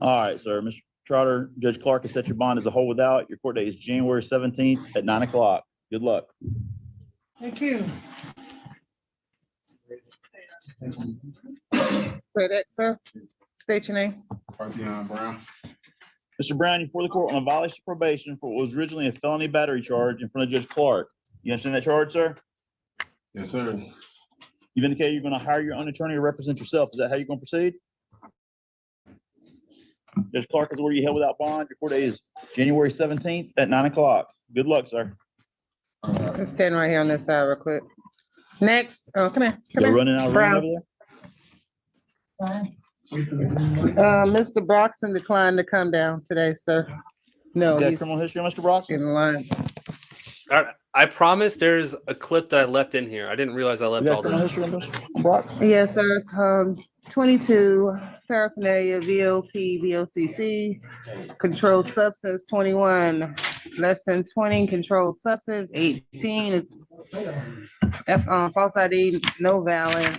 All right, sir. Mr. Trotter, Judge Clark has set your bond as a whole without. Your court date is January 17th at 9 o'clock. Good luck. Thank you. Credit, sir. State your name. Brown. Mr. Brown, you're for the court on a violation of probation for what was originally a felony battery charge in front of Judge Clark. You understand that charge, sir? Yes, sir. You've indicated you're going to hire your own attorney to represent yourself. Is that how you're going to proceed? Judge Clark has ordered you held without bond. Your court date is January 17th at 9 o'clock. Good luck, sir. Just stand right here on this side real quick. Next. Oh, come here. Come You're here. running out of room Brown. over there? Mr. Broxton declined to come down today, sir. No, You got he's criminal history, Mr. Broxton? in line. All right, I promise there's a clip that I left in here. I didn't realize I You left got all criminal this. history, Mr. Broxton? Yes, sir. 22 paraphernalia, VOP, VOCC, controlled substance, 21 less than 20 controlled substance, 18 false ID, no valid.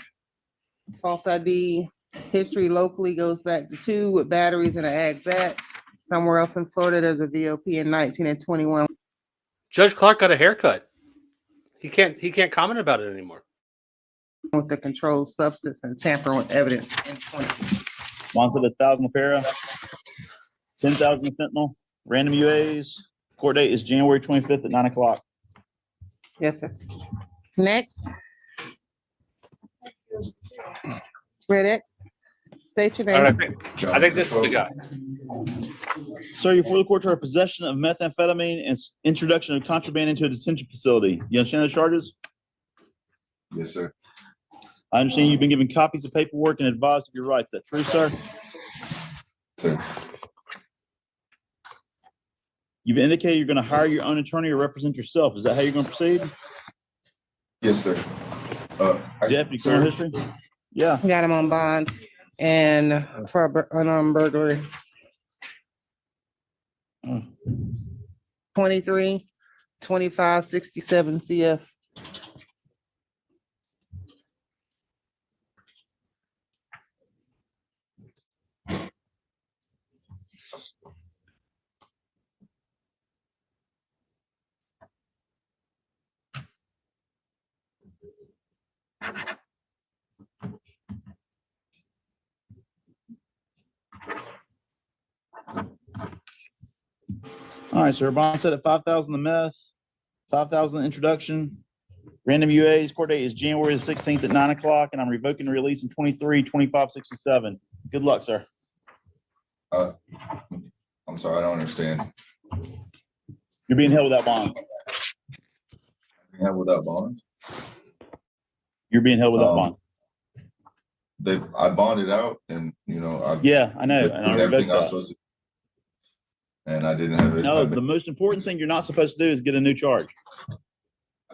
False ID history locally goes back to 2 with batteries and an ag vet. Somewhere else in Florida, there's a VOP in 19 and 21. Judge Clark got a haircut. He can't comment about it anymore. With the controlled substance and tampering with evidence in 20. Mine said 1,000 para, 10,000 fentanyl, random UAs. Court date is January 25th at 9 o'clock. Yes, sir. Next. Red X, state your All name. right, I think this is the guy. Sir, you're for the court for possession of methamphetamine and introduction of contraband into a detention facility. You understand the charges? Yes, sir. I understand you've been given copies of paperwork and advised of your rights. Is that true, sir? Sir. You've indicated you're going to hire your own attorney to represent yourself. Is that how you're going to proceed? Yes, sir. Deputy, Sir. criminal history? Yeah. Got him on bond and for an burglary. 23 2567 CF. All right, sir. Bond set at 5,000 the meth, 5,000 introduction. Random UA's court date is January the 16th at 9 o'clock, and I'm revoking the release in 23/25/67. Good luck, sir. I'm sorry, I don't understand. You're being held without bond. Being held without bond? You're being held without bond. I bonded out and, Yeah, I know. did And I revoked everything I was that. supposed to. And I didn't have it. No, the most important thing you're not supposed to do is get a new charge.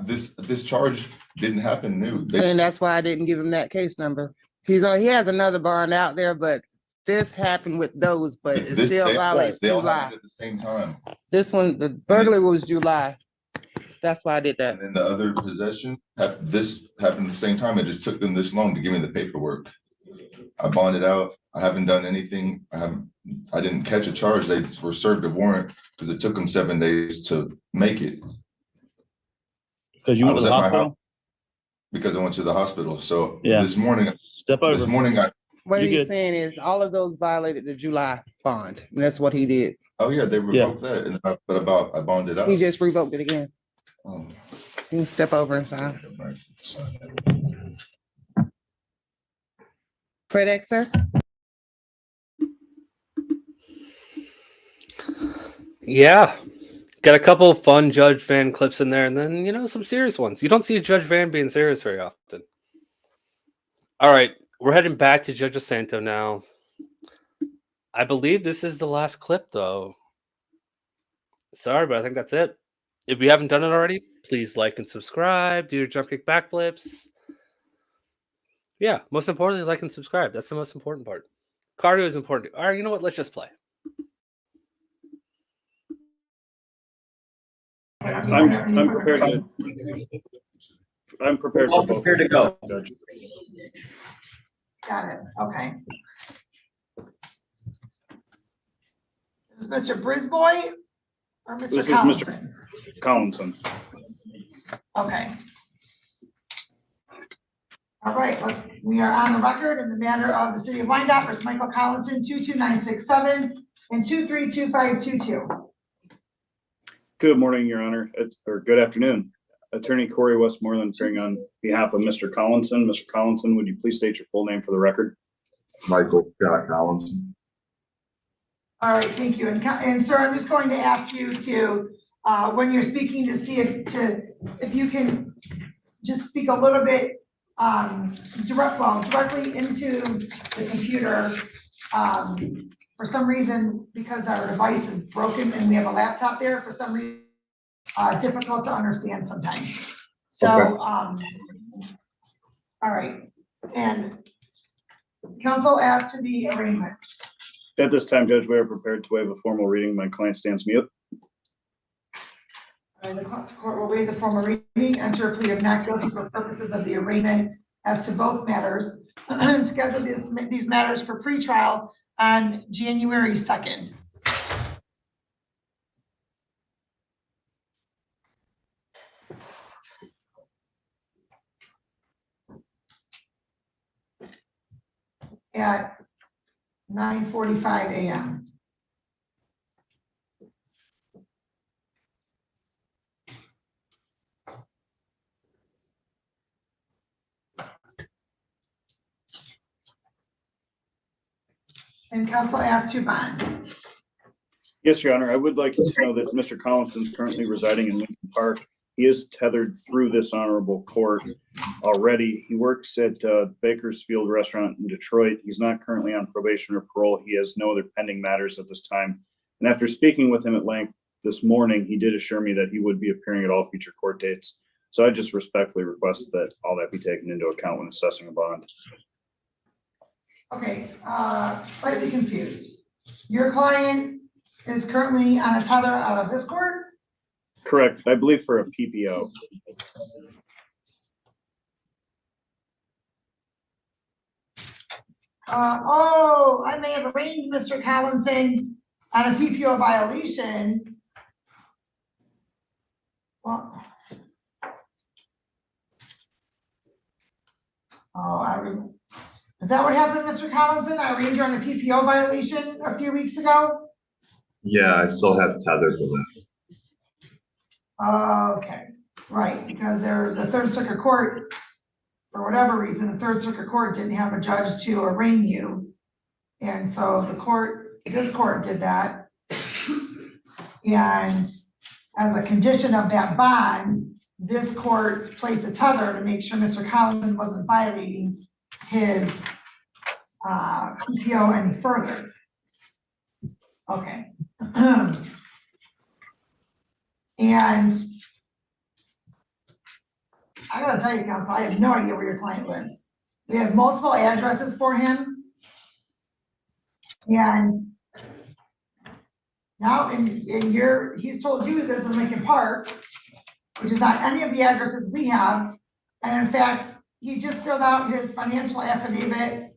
This charge didn't happen new. And that's why I didn't give him that case number. He has another bond out there, but this happened with those, but it still violates They all July. happened at the same time. This one, the burglary was July. That's why I did that. And then the other possession, this happened at the same time. It just took them this long to give me the paperwork. I bonded out. I haven't done anything. I didn't catch a charge. They were served a warrant because it took them 7 days to make it. Because you went to the hospital? Because I went to the hospital. So Yeah. this morning, This morning, What he's saying is all of those violated the July bond. And that's what he did. oh yeah, they revoked that. And I bonded out. He just revoked it again. Oh. You can step over and sign. FedEx, sir? Yeah. Got a couple of fun Judge Van clips in there, and then, some serious ones. You don't see Judge Van being serious very often. All right. We're heading back to Judge Santo now. I believe this is the last clip, though. Sorry, but I think that's it. If you haven't done it already, please like and subscribe. Do your jump kick backflips. Yeah, most importantly, like and subscribe. That's the most important part. Cardio is important. All right, you know what? Let's just play. I'm prepared to. I'm prepared for both. Prepared to go. Judge. Got it, okay. Is this Mr. Brisboy or Mr. This is Collinson? Mr. Collinson. Okay. All right, we are on the record in the matter of the City of Wyandotte versus Michael Collinson, 22967 and 232522. Good morning, Your Honor, or good afternoon. Attorney Corey Westmoreland appearing on behalf of Mr. Collinson. Mr. Collinson, would you please state your full name for the record? Michael Scott Collinson. All right, thank you. And sir, I'm just going to ask you to, when you're speaking, to see if you can just speak a little bit directly into the computer. For some reason, because our device is broken and we have a laptop there, for some reason, difficult to understand sometimes. So, Okay. All right. And counsel, as to the arraignment. At this time, Judge, we are prepared to waive a formal reading. My client stands mute. The court will waive the formal reading, enter a plea of not guilty for purposes of the arraignment as to both matters, and schedule these matters for pretrial on January 2nd. At 9:45 a.m. And counsel asked to bond. Yes, Your Honor, I would like you to know that Mr. Collinson is currently residing in Lincoln Park. He is tethered through this honorable court already. He works at Bakersfield Restaurant in Detroit. He's not currently on probation or parole. He has no other pending matters at this time. And after speaking with him at length this morning, he did assure me that he would be appearing at all future court dates. So I just respectfully request that all that be taken into account when assessing a bond. Okay, slightly confused. Your client is currently on a tether out of this court? Correct. I believe for a PPO. I may have arraigned Mr. Collinson on a PPO violation. Well. Is that what happened, Mr. Collinson? I arraigned you on a PPO violation a few weeks ago? Yeah, I still have Tether for that. Okay, right, because there's a Third Circuit Court, for whatever reason, the Third Circuit Court didn't have a judge to arraign you. And so this court did that. And as a condition of that bond, this court placed a tether to make sure Mr. Collins wasn't violating his PPO any further. Okay. And I gotta tell you, counsel, I have no idea where your client lives. We have multiple addresses for him. And now he's told you he lives in Lincoln Park, which is not any of the addresses we have. And in fact, he just filled out his financial affidavit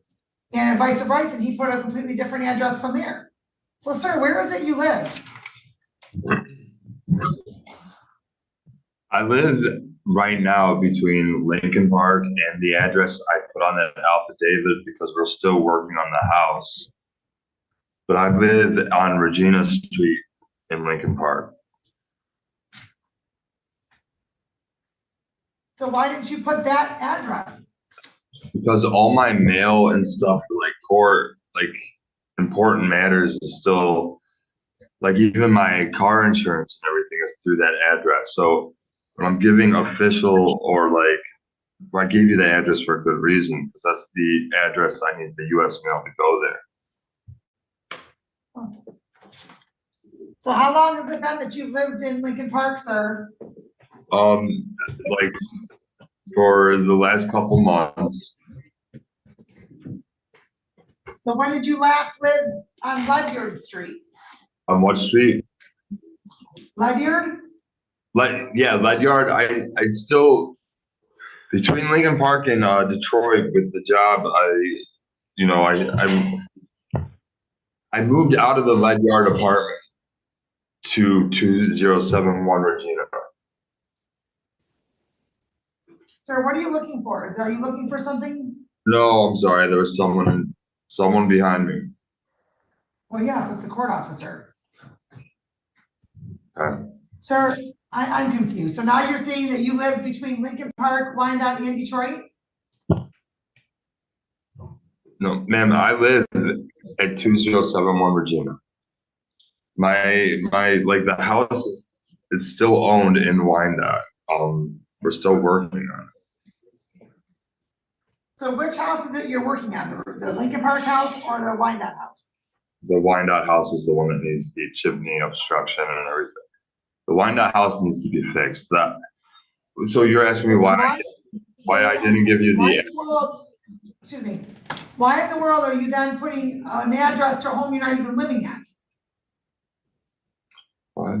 and advice of rights, and he put a completely different address from there. So, sir, where is it you live? I live right now between Lincoln Park and the address I put on that affidavit because we're still working on the house. But I live on Regina Street in Lincoln Park. So why didn't you put that address? Because all my mail and stuff for like court, like important matters is still, like even my car insurance and everything is through that address. So when I'm giving official or like, I gave you the address for a good reason because that's the address I need the US mail to go there. So how long has it been that you've lived in Lincoln Park, sir? Like for the last couple months. So when did you last live on Ledyard Street? On what street? Ledyard? Ledyard. I still, between Lincoln Park and Detroit with the job, I moved out of the Ledyard apartment to 2071 Regina. Sir, what are you looking for? Are you looking for something? No, I'm sorry. There was someone behind me. Well, yes, it's the court officer. Okay. Sir, I'm confused. So now you're saying that you live between Lincoln Park, Wyandotte, and Detroit? No, ma'am, I live at 2071 Regina. My like the house is still owned in Wyandotte. We're still working on it. So which house is it you're working on? The Lincoln Park house or the Wyandotte house? The Wyandotte house is the one that needs the chimney obstruction and everything. The Wyandotte house needs to be fixed. So you're asking me why I didn't give you Excuse me. Why in the world are you then putting an address to a home you're not even living at? What?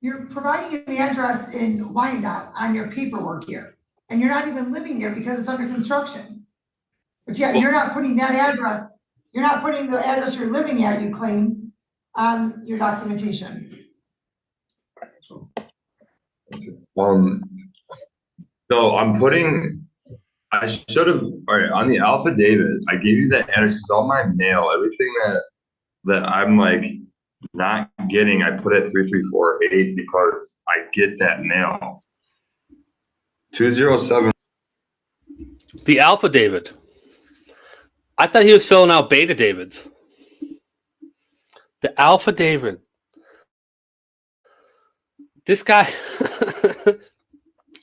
You're providing an address in Wyandotte on your paperwork here, and you're not even living there because it's under construction. But yeah, you're not putting that address, you're not putting the address you're living at, you claim, on your documentation. So I should have, all right, on the affidavit, I gave you the address, all my mail, everything that I'm like not getting, I put at 3348 because I get that mail. 207. The Alpha David. I thought he was filling out Beta Davids. The Alpha David. This guy.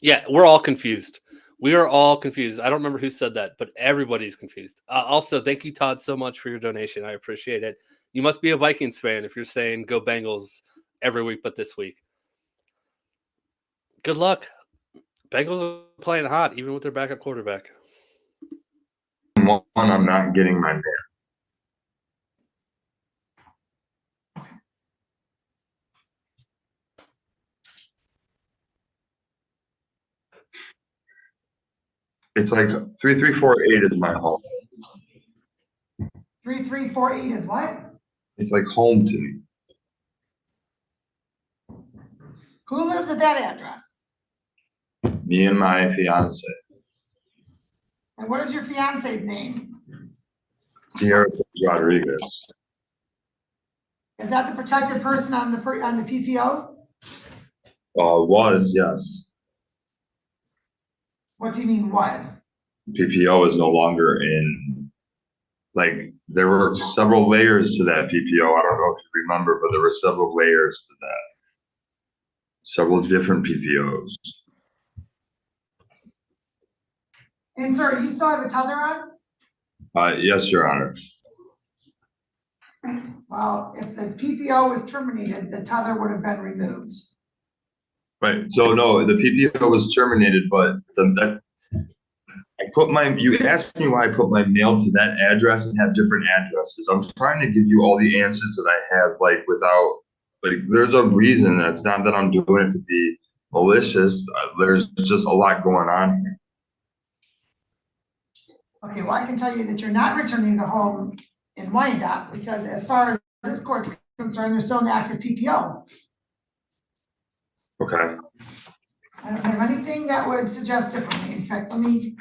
Yeah, we're all confused. We are all confused. I don't remember who said that, but everybody's confused. Also, thank you, Todd, so much for your donation. I appreciate it. You must be a Vikings fan if you're saying go Bengals every week but this week. Good luck. Bengals are playing hot, even with their backup quarterback. One, I'm not getting my mail. It's like 3348 is my home. 3348 is what? It's like home to me. Who lives at that address? Me and my fiance, And what is your fiance's name? Sierra Rodriguez. Is that the protected person on the PPO? Was, yes. What do you mean was? PPO is no longer in, like, there were several layers to that PPO. I don't know if you remember, but there were several layers to that. Several different PPOs. And sir, you still have a tether on? Yes, Your Honor. Well, if the PPO was terminated, the tether would have been removed. Right, so no, the PPO was terminated, but you asked me why I put my mail to that address and have different addresses. I'm trying to give you all the answers that I have, like, without, like, there's a reason. That's not that I'm doing it to be malicious. There's just a lot going on here. Okay, well, I can tell you that you're not returning the home in Wyandotte because as far as this court's concerned, there's still an active PPO. Okay. I don't have anything that would suggest differently. In fact, let me.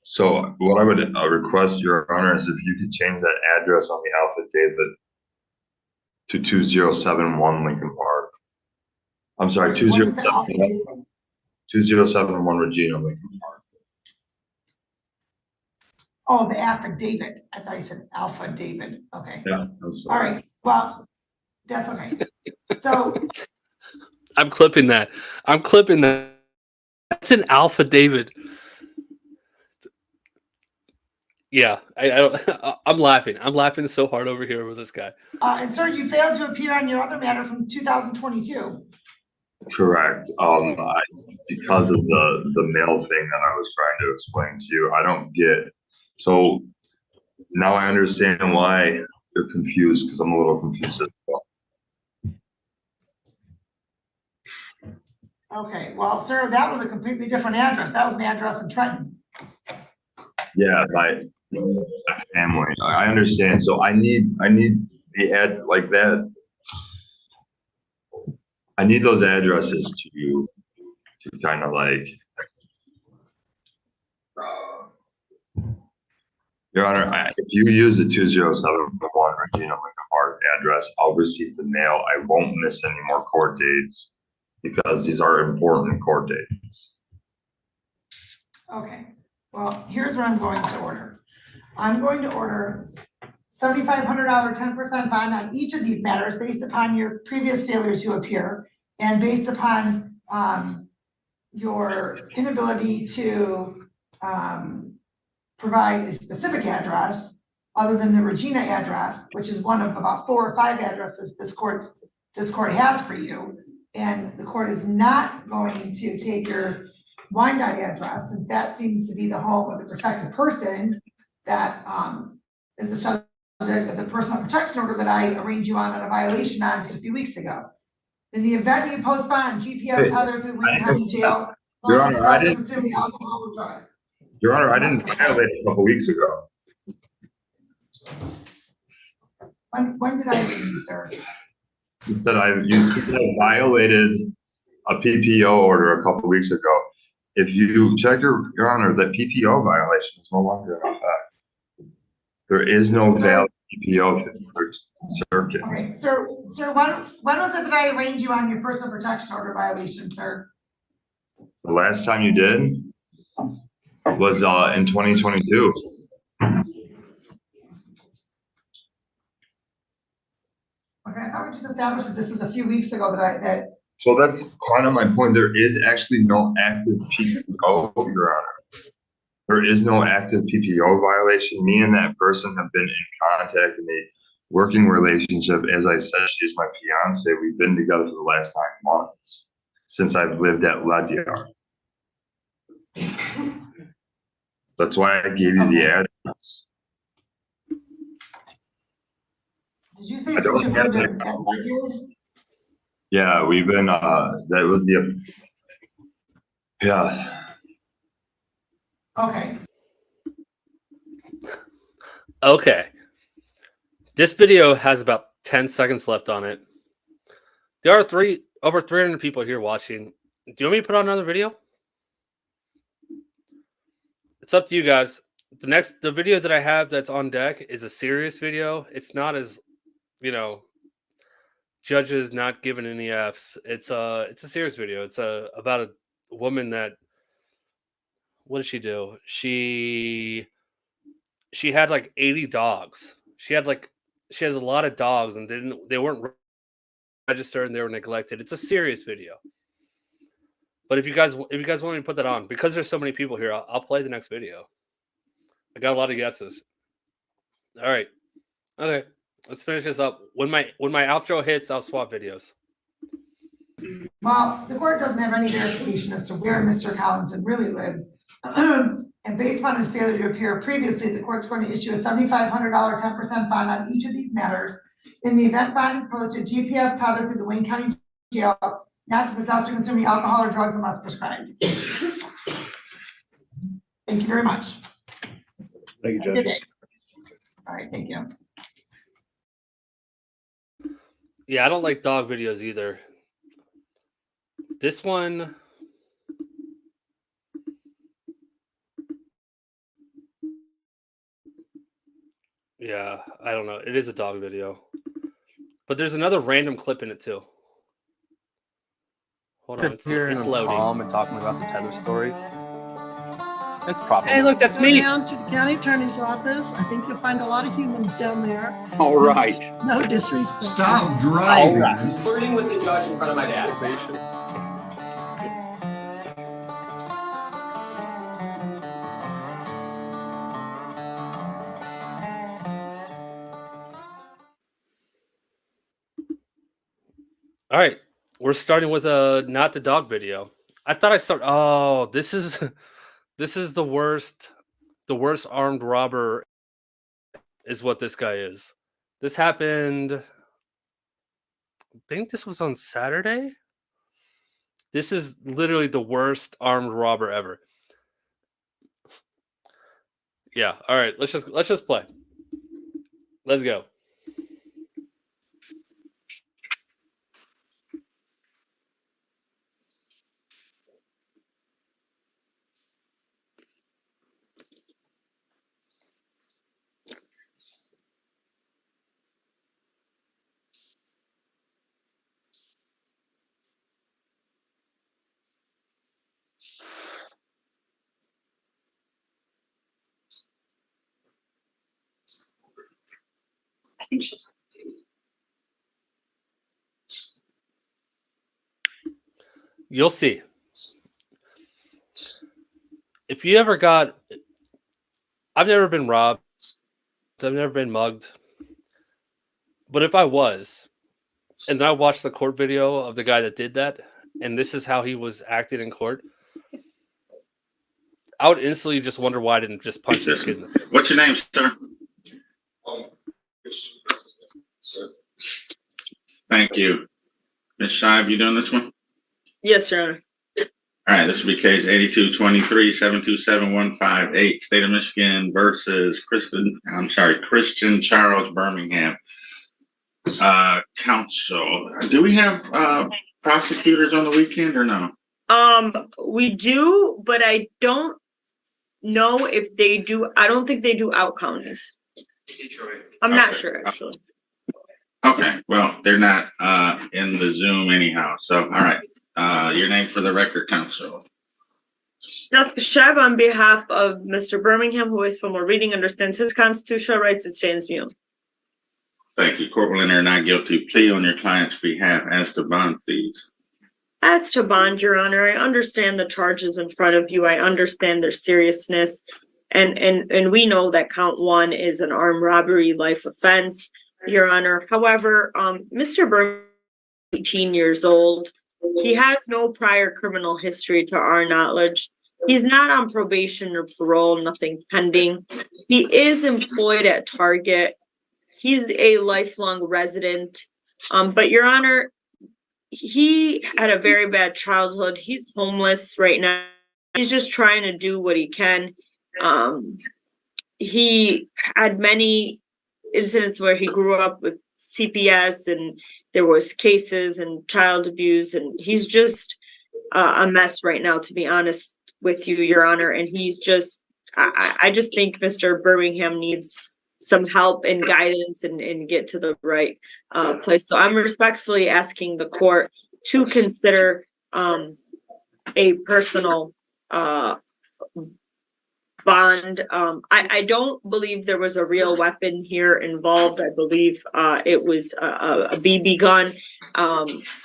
So what I would request, Your Honor, is if you could change that address on the affidavit to 2071 Lincoln Park. I'm sorry, 2071 Regina Lincoln Park. Oh, the affidavit. I thought you said Alpha David. Okay. Yeah, I'm All sorry. right. Well, that's okay. So I'm clipping that. That's an Alpha David. Yeah, I don't. I'm laughing. I'm laughing so hard over here with this guy. and sir, you failed to appear on your other matter from 2022. Correct. Because of the mail thing that I was trying to explain to you, I don't get. So now I understand why you're confused, because I'm a little confused as well. Okay. Well, sir, that was a completely different address. That was an address in Trenton. Yeah, my family. I understand. So I need the ad like that. I need those addresses to kind of like. Your Honor, if you use the 2071 Regina Lincoln Park address, I'll receive the mail. I won't miss any more court dates because these are important court dates. Okay. Well, here's what I'm going to order. I'm going to order $7,500 10% bond on each of these matters based upon your previous failures to appear and based upon your inability to provide a specific address other than the Regina address, which is one of about 4 or 5 addresses this court has for you. And the court is not going to take your Wyandotte address, since that seems to be the home of the protected person that is the subject of the personal protection order that I arranged you on a violation on just a few weeks ago. In the event you postpone GPS tether through Wayne County Jail, Your Honor, I didn't. consuming alcohol or drugs. Your Honor, I didn't violate a couple weeks ago. When did I arraign you, sir? You said I violated a PPO order a couple weeks ago. If you check Your Honor, the PPO violation is no longer in effect. There is no valid PPO circuit. Okay, sir, when was it that I arraigned you on your personal protection order violation, sir? The last time you did was in 2022. Okay, I thought we just established that this was a few weeks ago that So that's kind of my point. There is actually no active PPO, Your Honor. There is no active PPO violation. Me and that person have been in contact in a working relationship. As I said, she's my fiance. We've been together for the last 9 months since I've lived at Ledyard. That's why I gave you the address. Did you say I don't since you have lived that. at Ledyard? Yeah, we've been, that was the, yeah. Okay, Okay. This video has about 10 seconds left on it. There are over 300 people here watching. Do you want me to put on another video? It's up to you guys. The video that I have that's on deck is a serious video. It's not as, judges not giving any Fs. It's a serious video. It's about a woman that, what did she do? She had like 80 dogs. She has a lot of dogs, and they weren't registered and they were neglected. It's a serious video. But if you guys want me to put that on, because there's so many people here, I'll play the next video. I got a lot of guesses. All right. Okay. Let's finish this up. When my outro hits, I'll swap videos. well, the court doesn't have any verification as to where Mr. Collinson really lives. And based on his failure to appear previously, the court's going to issue a $7,500 10% fine on each of these matters. In the event fine is posted, GPS tethered through the Wayne County Jail, not to possess or consume alcohol or drugs unless prescribed. Thank you very much. Thank you, Good Judge. day. All right, thank you. Yeah, I don't like dog videos either. This one, yeah, I don't know. It is a dog video. But there's another random clip in it too. Hold on, it's loading. Calm and talking about the Tether story. It's probably. Hey, look, that's Go me. down to the county attorney's office. I think you'll find a lot of humans down there. All right. No disrespect. Stop driving. Flirting with the judge in front of my dad. All right, we're starting with a not the dog video. I thought I started. Oh, this is the worst armed robber. Is what this guy is. This happened. I think this was on Saturday. This is literally the worst armed robber ever. Yeah. All right. Let's just play. Let's go. I think she's. You'll see. If you ever got, I've never been robbed. I've never been mugged. But if I was, and then I watched the court video of the guy that did that, and this is how he was acting in court, I would instantly just wonder why I didn't just punch this kid. What's your name, sir? Thank you. Ms. Shive, you doing this one? Yes, Your Honor. All right, this will be case 8223-727-158, State of Michigan versus Christian Charles Birmingham. Counsel, do we have prosecutors on the weekend or no? We do, but I don't know if they do. I don't think they do out counties. I'm not sure, actually. Okay, well, they're not in the Zoom anyhow. So, all right. Your name for the record, counsel. Jessica Shab, on behalf of Mr. Birmingham, who is from a reading, understands his constitutional rights and stands mute. Thank you. Court will enter a not guilty plea on your client's behalf. As to bond, please. As to bond, Your Honor, I understand the charges in front of you. I understand their seriousness. And we know that count one is an armed robbery life offense, Your Honor. However, Mr. Birmingham is 18 years old. He has no prior criminal history to our knowledge. He's not on probation or parole, nothing pending. He is employed at Target. He's a lifelong resident. But Your Honor, he had a very bad childhood. He's homeless right now. He's just trying to do what he can. He had many incidents where he grew up with CPS and there was cases and child abuse, and he's just a mess right now, to be honest with you, Your Honor. And he's just, I just think Mr. Birmingham needs some help and guidance and get to the right place. So I'm respectfully asking the court to consider a personal bond. I don't believe there was a real weapon here involved. I believe it was a BB gun.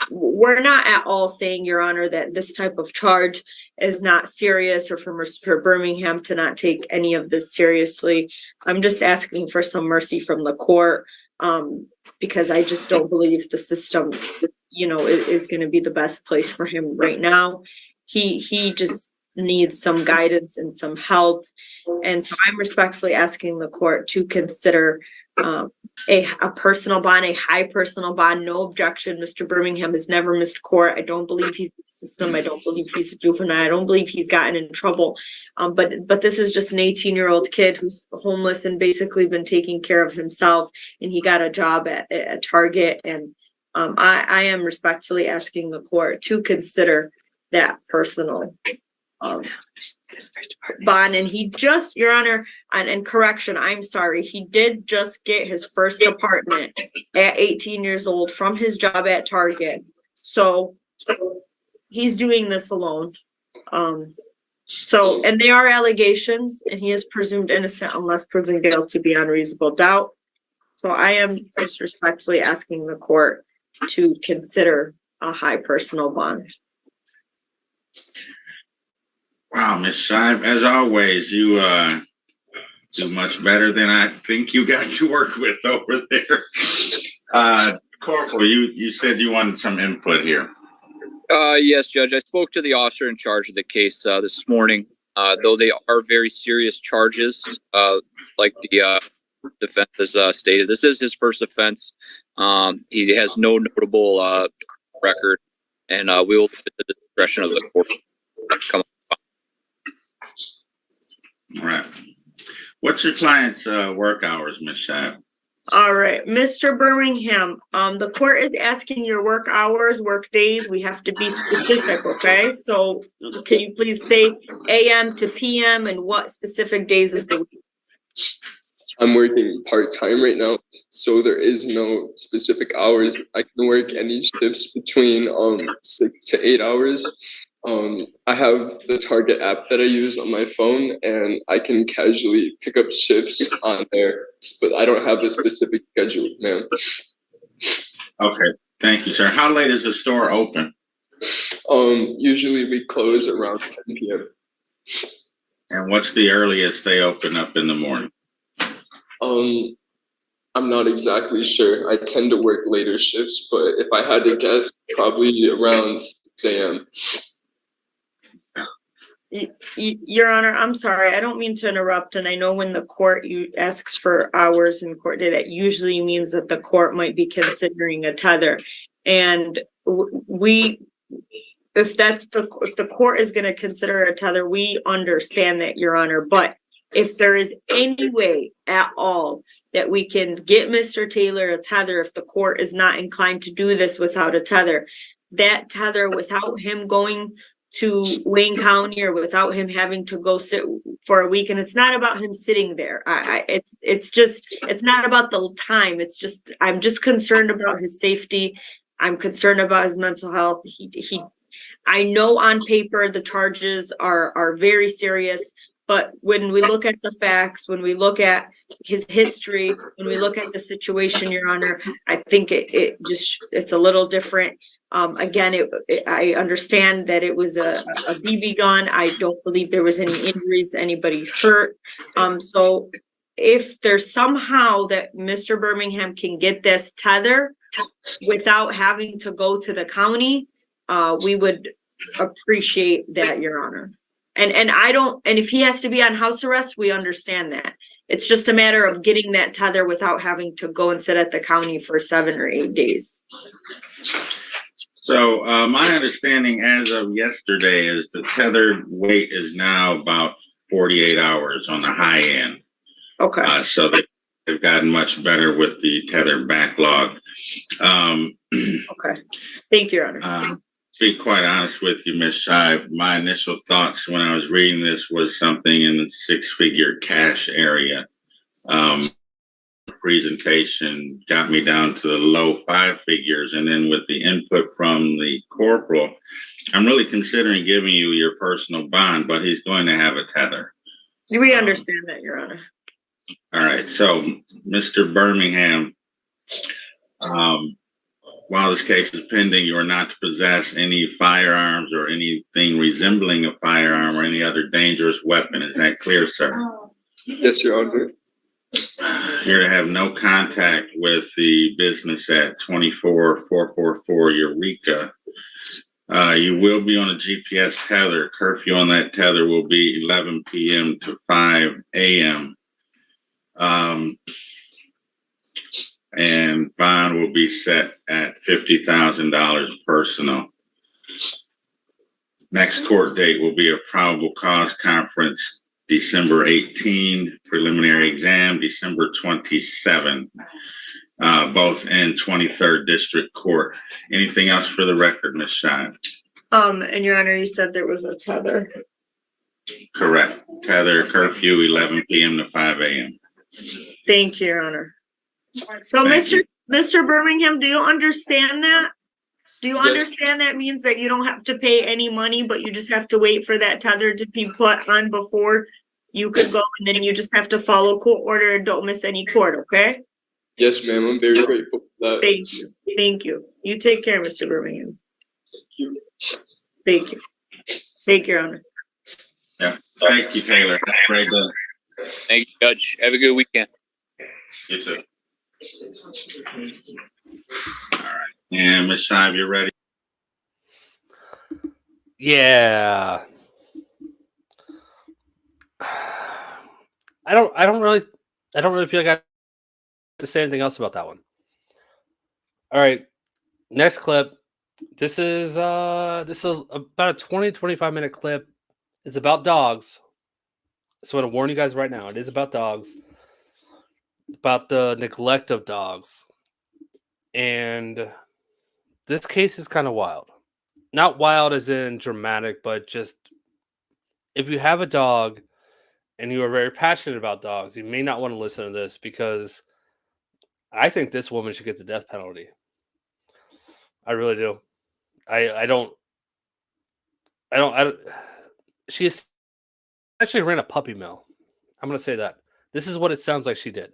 We're not at all saying, Your Honor, that this type of charge is not serious, or for Birmingham to not take any of this seriously. I'm just asking for some mercy from the court, because I just don't believe the system, is going to be the best place for him right now. He just needs some guidance and some help. And so I'm respectfully asking the court to consider a personal bond, a high personal bond. No objection. Mr. Birmingham has never missed court. I don't believe he's in the system. I don't believe he's a juvenile. I don't believe he's gotten in trouble. But this is just an 18-year-old kid who's homeless and basically been taking care of himself. And he got a job at Target. And I am respectfully asking the court to consider that personal bond. And he just, Your Honor, and correction, I'm sorry, he did just get his first apartment at 18 years old from his job at Target. So he's doing this alone. So, and they are allegations, and he is presumed innocent unless proven guilty beyond reasonable doubt. So I am just respectfully asking the court to consider a high personal bond. Wow, Ms. Shive, as always, you do much better than I think you got to work with over there. Corporal, you said you wanted some input here. Yes, Judge. I spoke to the officer in charge of the case this morning. Though they are very serious charges, like the defense has stated, this is his first offense. He has no notable record, and we will look at the discretion of the court. Come on. All right. What's your client's work hours, Ms. Shive? All right, Mr. Birmingham, the court is asking your work hours, work days. We have to be specific, okay? So can you please say AM to PM and what specific days of the week? I'm working part-time right now, so there is no specific hours. I can work any shifts between 6 to 8 hours. I have the Target app that I use on my phone, and I can casually pick up shifts on there, but I don't have a specific schedule, ma'am. Okay, thank you, sir. How late is the store open? Usually we close around 10 p.m. And what's the earliest they open up in the morning? I'm not exactly sure. I tend to work later shifts, but if I had to guess, probably around 6 a.m. Your Honor, I'm sorry. I don't mean to interrupt. And I know when the court asks for hours in court, that usually means that the court might be considering a tether. And if the court is going to consider a tether, we understand that, Your Honor. But if there is any way at all that we can get Mr. Taylor a tether, if the court is not inclined to do this without a tether, that tether, without him going to Wayne County or without him having to go sit for a week, and it's not about him sitting there. It's not about the time. It's just, I'm just concerned about his safety. I'm concerned about his mental health. I know on paper the charges are very serious, but when we look at the facts, when we look at his history, when we look at the situation, Your Honor, I think it's a little different. Again, I understand that it was a BB gun. I don't believe there was any injuries, anybody hurt. So if there's somehow that Mr. Birmingham can get this tether without having to go to the county, we would appreciate that, Your Honor. And if he has to be on house arrest, we understand that. It's just a matter of getting that tether without having to go and sit at the county for 7 or 8 days. So my understanding as of yesterday is the tethered wait is now about 48 hours on the high end. Okay. So they've gotten much better with the tether backlog. Okay. Thank you, Your Honor. To be quite honest with you, Ms. Shive, my initial thoughts when I was reading this was something in the six-figure cash area. Presentation got me down to the low five figures, and then with the input from the corporal, I'm really considering giving you your personal bond, but he's going to have a tether. We understand that, Your Honor. All right, so Mr. Birmingham, while this case is pending, you are not to possess any firearms or anything resembling a firearm or any other dangerous weapon. Is that clear, sir? Yes, Your Honor. You're to have no contact with the business at 24444 Eureka. You will be on a GPS tether. Curfew on that tether will be 11 p.m. to 5 a.m. And bond will be set at $50,000 personal. Next court date will be a probable cause conference, December 18, preliminary exam, December 27, both in 23rd District Court. Anything else for the record, Ms. Shine? And Your Honor, you said there was a tether. Correct. Tether curfew, 11 p.m. to 5 a.m. Thank you, Your Honor. So, Mr. Birmingham, do you understand that? Do you understand that means that you don't have to pay any money, but you just have to wait for that tether to be put on before you could go, and then you just have to follow court order and don't miss any court, okay? Yes, ma'am. I'm very grateful for that. Thank you. Thank you. You take care, Mr. Birmingham. Thank you. Thank you. Thank you, Your Honor. Yeah. Thank you, Taylor. Right done. Thank you, Judge. Have a good weekend. You too. All right. And Ms. Shive, you're ready? Yeah. I don't really feel like I have to say anything else about that one. All right. Next clip. This is about a 20-25 minute clip. It's about dogs. So I'm going to warn you guys right now. It is about dogs. About the neglect of dogs. And this case is kind of wild. Not wild as in dramatic, but just if you have a dog and you are very passionate about dogs, you may not want to listen to this because I think this woman should get the death penalty. I really do. I don't. She actually ran a puppy mill. I'm gonna say that. This is what it sounds like she did.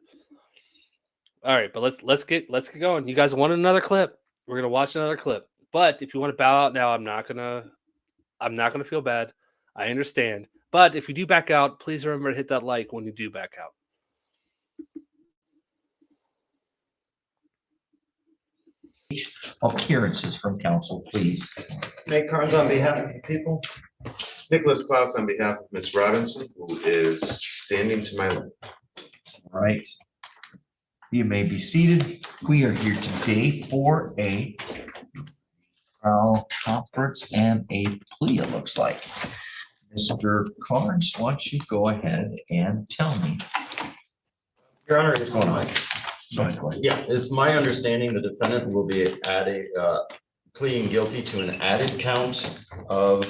All right, but let's get going. You guys want another clip? We're gonna watch another clip. But if you want to bow out now, I'm not gonna feel bad. I understand. But if you do back out, please remember to hit that like when you do back out. Appearances from counsel, please. Nate Carnes on behalf of the people. Nicholas Klaus on behalf of Ms. Robinson, who is standing to my left. All right. You may be seated. We are here today for a trial conference and a plea, it looks like. Mr. Carnes, why don't you go ahead and tell me? Your Honor, it's Go ahead. it's my understanding the defendant will be pleading guilty to an added count of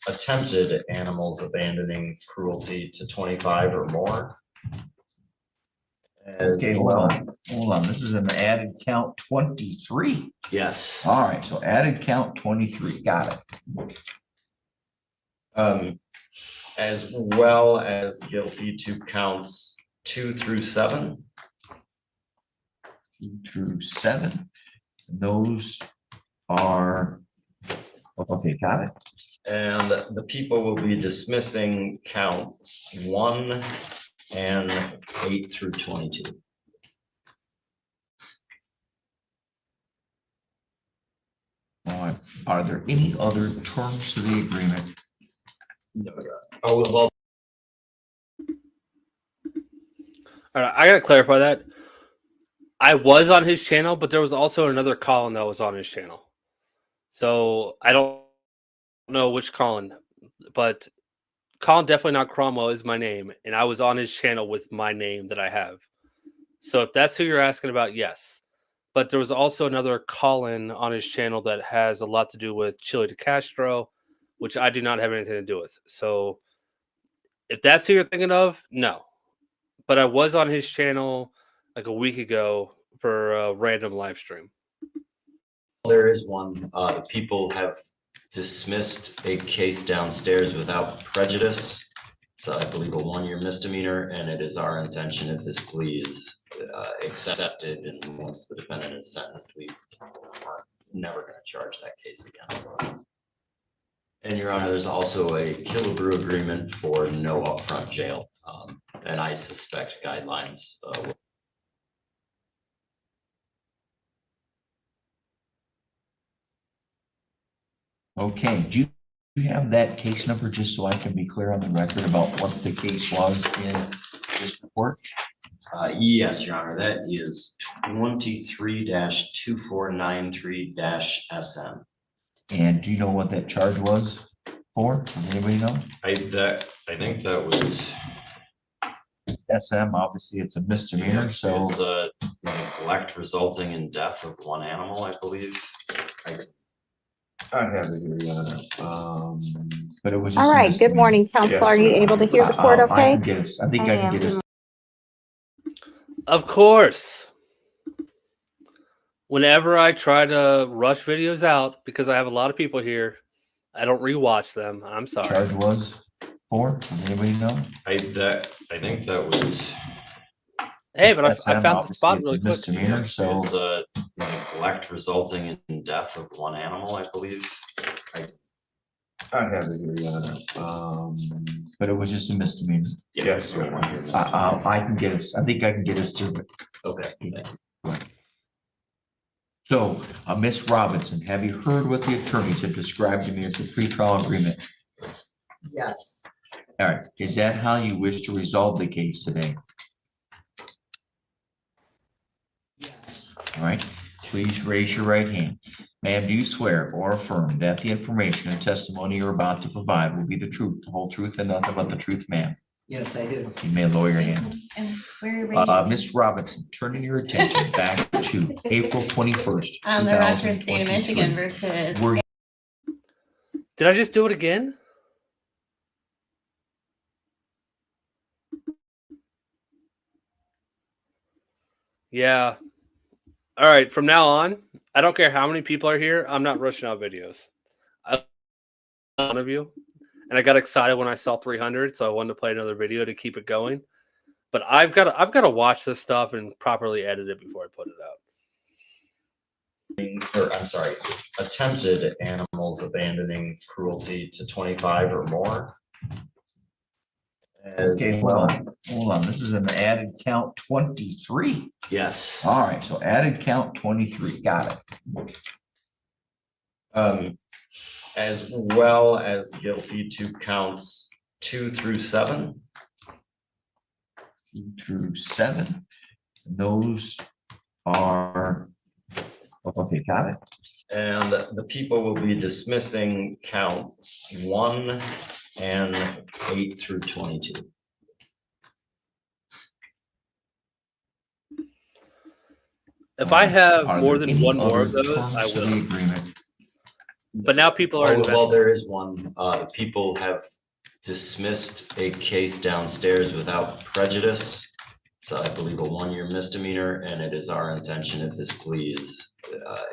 attempted animals abandoning cruelty to 25 or more. Okay, hold on. This is an added count 23. Yes. All right, so added count 23. Got it. As well as guilty to counts 2 through 7. 2 through 7. Those are okay. Got it. And the people will be dismissing count 1 and 8 through 22. All right. Are there any other terms to the agreement? No. All right, I gotta clarify that. I was on his channel, but there was also another Colin that was on his channel. So I don't know which Colin, but Colin, definitely not Cromwell, is my name, and I was on his channel with my name that I have. So if that's who you're asking about, yes. But there was also another Colin on his channel that has a lot to do with Chile de Castro, which I do not have anything to do with. So if that's who you're thinking of, no. But I was on his channel like a week ago for a random live stream. There is one. People have dismissed a case downstairs without prejudice. So I believe a 1-year misdemeanor, and it is our intention if this plea is accepted and once the defendant is sentenced, we are never going to charge that case again. And Your Honor, there's also a Killebrew agreement for no upfront jail, and I suspect guidelines. Okay, do you have that case number just so I can be clear on the record about what the case was in this report? Yes, Your Honor, that is 23-2493-SM. And do you know what that charge was for? Does anybody know? I think that was SM, obviously it's a misdemeanor, so. It's a neglect resulting in death of one animal, I believe. I have it here, Your Honor. But it was. All right, good morning, counsel. Are you able to hear the court okay? I think I can get it. Of course. Whenever I try to rush videos out, because I have a lot of people here, I don't rewatch them. I'm sorry. Charge was for? Does anybody know? I think that was. Hey, but I found the spot really quick. Misdemeanor, so. It's a neglect resulting in death of one animal, I believe. I have it here, Your Honor. But it was just a misdemeanor. Yes. I can get it. I think I can get us through it. Okay. Thank you. So, Ms. Robinson, have you heard what the attorneys have described to me as a pretrial agreement? Yes. All right. Is that how you wish to resolve the case today? Yes. All right. Please raise your right hand. Ma'am, do you swear or affirm that the information and testimony you're about to provide will be the truth, the whole truth, and nothing but the truth, ma'am? Yes, I do. You may lower your hand. And where are you? Ms. Robinson, turning your attention back to April 21st. On the record, state of Michigan versus. Did I just do it again? Yeah. All right. From now on, I don't care how many people are here. I'm not rushing out videos. I one of you, and I got excited when I saw 300, so I wanted to play another video to keep it going. But I've got to watch this stuff and properly edit it before I put it out. Or I'm sorry, attempted animals abandoning cruelty to 25 or more. Okay, well, hold on. This is an added count 23. Yes. All right, so added count 23. Got it. As well as guilty to counts 2 through 7. 2 through 7. Those are okay. Got it. And the people will be dismissing count 1 and 8 through 22. If I have more than one more of those, I will. But now people are invested. Well, there is one. People have dismissed a case downstairs without prejudice. So I believe a 1-year misdemeanor, and it is our intention if this plea is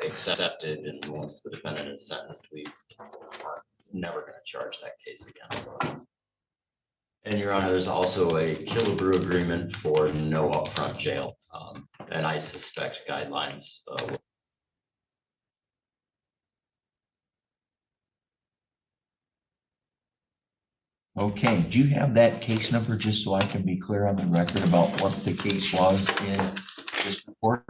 accepted and once the defendant is sentenced, we are never going to charge that case again. And Your Honor, there's also a Killebrew agreement for no upfront jail, and I suspect guidelines. Okay, do you have that case number just so I can be clear on the record about what the case was in this report?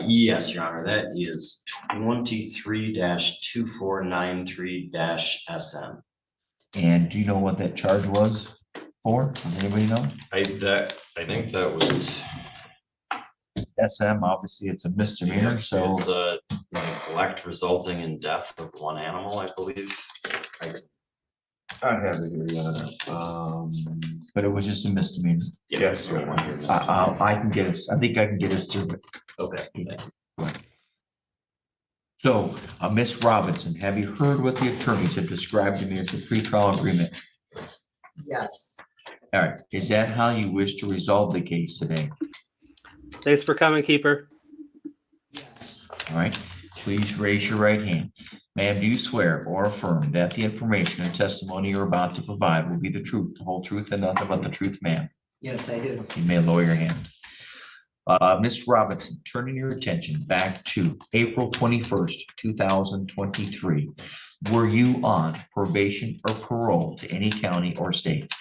Yes, Your Honor, that is 23-2493-SM. And do you know what that charge was for? Does anybody know? I think that was SM, obviously it's a misdemeanor, so. It's a neglect resulting in death of one animal, I believe. I have it here, but it was just a misdemeanor. Yes. I can get us, I think I can get us through it. Okay. So, Miss Robinson, have you heard what the attorneys have described to me as the pretrial agreement? Yes. All right, is that how you wish to resolve the case today? Thanks for coming, Keeper. All right, please raise your right hand. Ma'am, do you swear or affirm that the information and testimony you're about to provide will be the truth, the whole truth, and nothing but the truth, ma'am? Yes, I do. You may lower your hand. Ms. Robinson, turning your attention back to April 21st, 2023, were you on probation or parole to any county or state?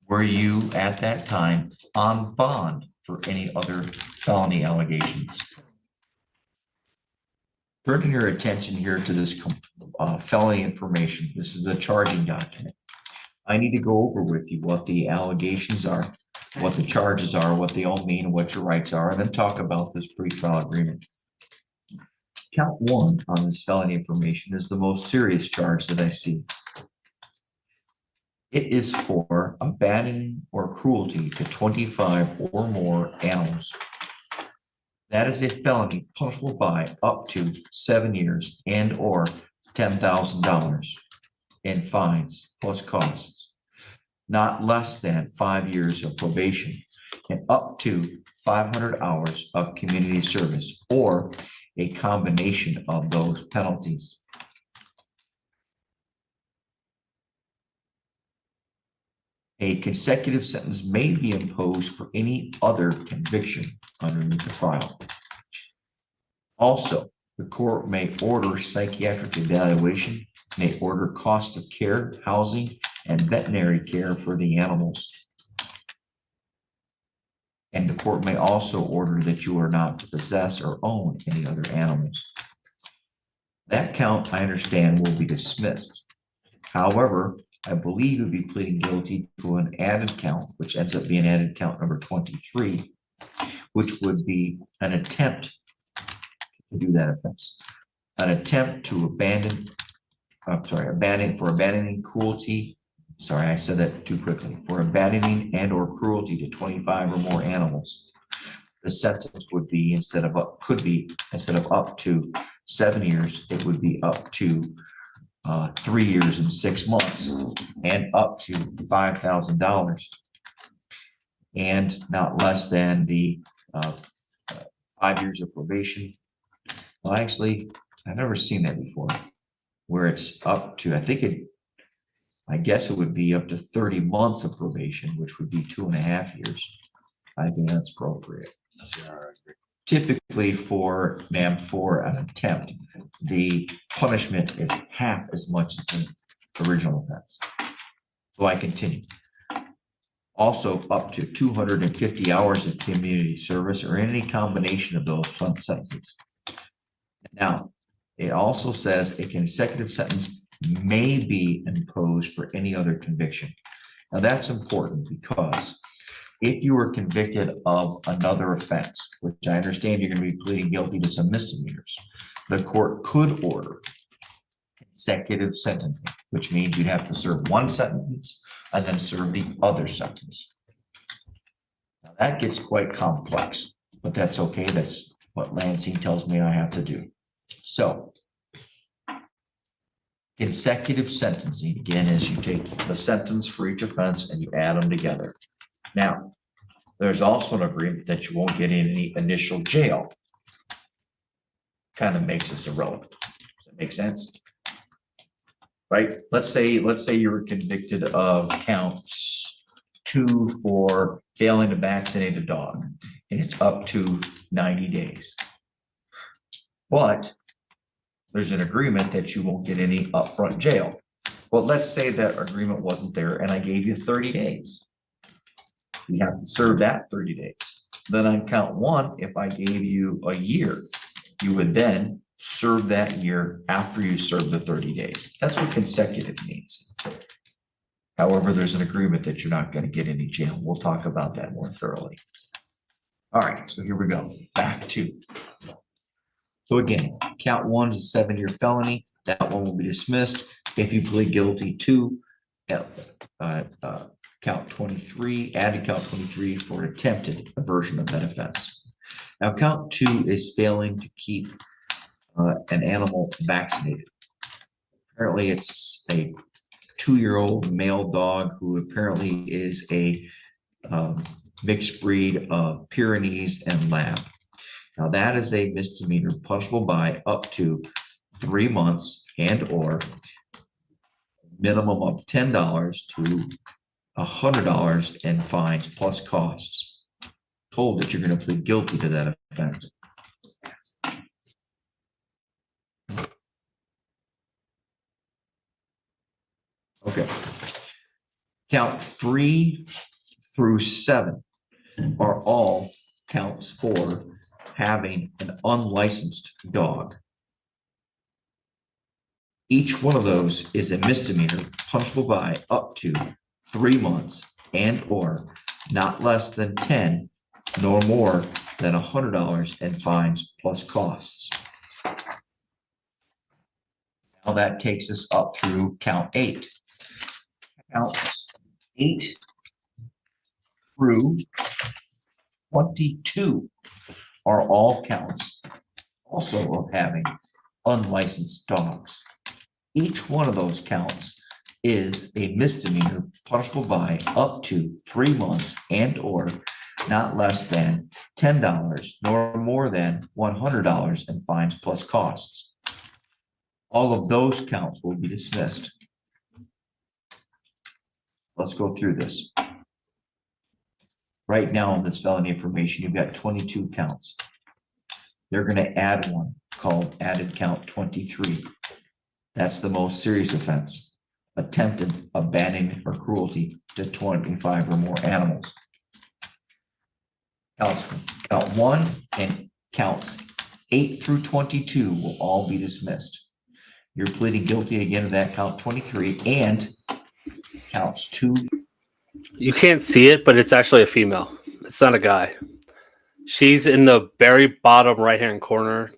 Were you at that time on bond for any other felony allegations? Turning your attention here to this felony information, this is a charging document. I need to go over with you what the allegations are, what the charges are, what they all mean, and what your rights are, and then talk about this pretrial agreement. Count 1 on this felony information is the most serious charge that I see. It is for abandoning or cruelty to 25 or more animals. That is a felony punishable by up to 7 years and or $10,000 in fines plus costs, not less than 5 years of probation and up to 500 hours of community service or a combination of those penalties. A consecutive sentence may be imposed for any other conviction underneath the file. Also, the court may order psychiatric evaluation, may order cost of care, housing, and veterinary care for the animals. And the court may also order that you are not to possess or own any other animals. That count, I understand, will be dismissed. However, I believe you'll be pleading guilty to an added count, which ends up being added count number 23, which would be an attempt to do that offense. An attempt to abandoning cruelty. Sorry, I said that too quickly. For abandoning and or cruelty to 25 or more animals. The sentence would be instead of up to 7 years, it would be up to 3 years and 6 months and up to $5,000 and not less than the 5 years of probation. Well, actually, I've never seen that before where it's up to, I guess it would be up to 30 months of probation, which would be 2.5 years. I think that's appropriate. Typically for an attempt, the punishment is half as much as the original offense. So I continue. Also up to 250 hours of community service or any combination of those sentences. Now, it also says a consecutive sentence may be imposed for any other conviction. Now that's important because if you were convicted of another offense, which I understand you're going to be pleading guilty to some misdemeanors, the court could order consecutive sentencing, which means you'd have to serve one sentence and then serve the other sentence. Now that gets quite complex, but that's okay. That's what Lansing tells me I have to do. So, consecutive sentencing, again, is you take the sentence for each offense and you add them together. Now, there's also an agreement that you won't get any initial jail. Kind of makes this irrelevant. Does that make sense? Right? Let's say you were convicted of counts 2 for failing to vaccinate a dog, and it's up to 90 days. But there's an agreement that you won't get any upfront jail. Well, let's say that agreement wasn't there and I gave you 30 days. You have to serve that 30 days. Then on count 1, if I gave you a year, you would then serve that year after you serve the 30 days. That's what consecutive means. However, there's an agreement that you're not going to get any jail. We'll talk about that more thoroughly. All right, so here we go. Back to. So again, count 1 is a 7-year felony. That one will be dismissed if you plead guilty to count 23, added count 23 for attempted aversion of that offense. Now, count 2 is failing to keep an animal vaccinated. Apparently, it's a 2-year-old male dog who apparently is a mixed breed of Pyrenees and Lab. Now, that is a misdemeanor punishable by up to 3 months and or minimum of $10 to $100 in fines plus costs. Told that you're going to plead guilty to that offense. Okay. Count 3 through 7 are all counts for having an unlicensed dog. Each one of those is a misdemeanor punishable by up to 3 months and or not less than 10 nor more than $100 in fines plus costs. Now that takes us up through count 8. Counts 8 through 22 are all counts also of having unlicensed dogs. Each one of those counts is a misdemeanor punishable by up to 3 months and or not less than $10 nor more than $100 in fines plus costs. All of those counts will be dismissed. Let's go through this. Right now in this felony information, you've got 22 counts. They're going to add one called added count 23. That's the most serious offense. Attempted abandoning or cruelty to 25 or more animals. Count 1 and counts 8 through 22 will all be dismissed. You're pleading guilty again to that count 23 and counts 2. You can't see it, but it's actually a female. It's not a guy. She's in the very bottom right-hand corner.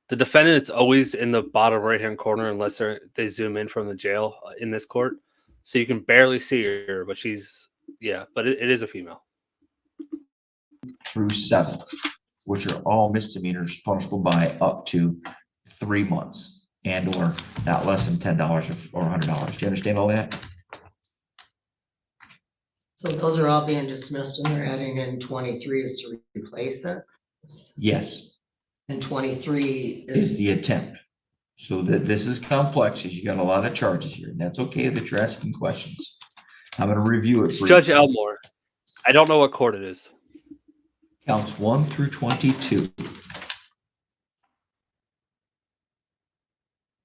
The defendant is always in the bottom right-hand corner unless they zoom in from the jail in this court. So you can barely see her, but she's, yeah, but it is a female. Through 7, which are all misdemeanors punishable by up to 3 months and or not less than $10 or $100. Do you understand all that? So those are all being dismissed and they're adding in 23 is to replace it? Yes. And 23 Is is, the attempt. So that this is complex, as you got a lot of charges here, and that's okay that you're asking questions. I'm going to review it. It's Judge Elmore. I don't know what court it is. Counts 1 through 22.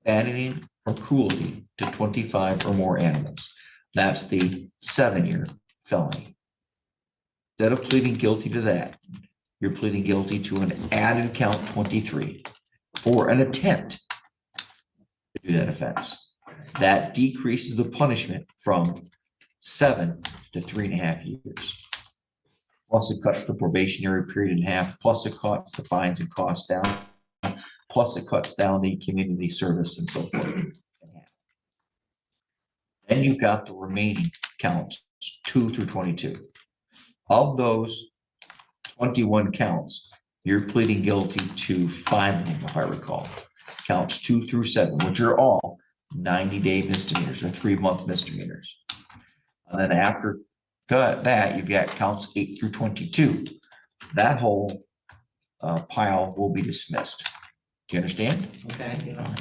Abandoning or cruelty to 25 or more animals. That's the 7-year felony. Instead of pleading guilty to that, you're pleading guilty to an added count 23 for an attempt to do that offense. That decreases the punishment from 7 to 3.5 years. Plus it cuts the probationary period in half, plus it cuts the fines and costs down, plus it cuts down the community service and so forth. Then you've got the remaining counts 2 through 22. Of those 21 counts, you're pleading guilty to 5 of them, if I recall. Counts 2 through 7, which are all 90-day misdemeanors or 3-month misdemeanors. And then after that, you've got counts 8 through 22. That whole pile will be dismissed. Do you understand? okay, yes.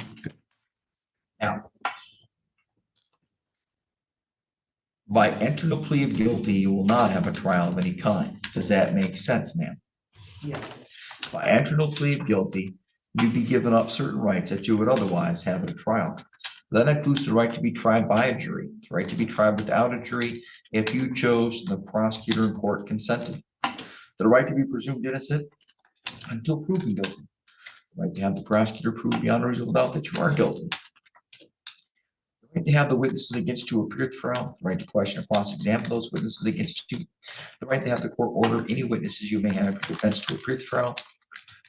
Now, by entering a plea of guilty, you will not have a trial of any kind. Does that make sense, ma'am? Yes. By entering a plea of guilty, you'd be given up certain rights that you would otherwise have at a trial. That includes the right to be tried by a jury, the right to be tried without a jury if you chose and the prosecutor and court consented. The right to be presumed innocent until proven guilty. The right to have the prosecutor prove beyond a reasonable doubt that you are guilty. The right to have the witnesses against you appear at the trial, the right to question or cross-examine those witnesses against you, the right to have the court order any witnesses you may have for defense to appear at the trial,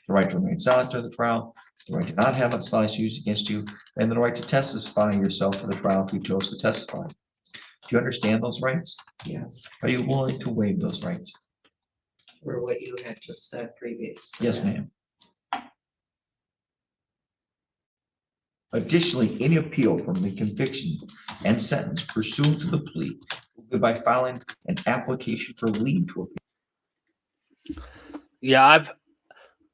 the right to remain silent during the trial, the right to not have slides used against you, and the right to testify yourself for the trial if you chose to testify. Do you understand those rights? Yes, Are you willing to waive those rights? or what you had just said previous. to Yes, that. ma'am. Additionally, any appeal from the conviction and sentence pursuant to the plea will be by filing an application for leave to appeal. Yeah,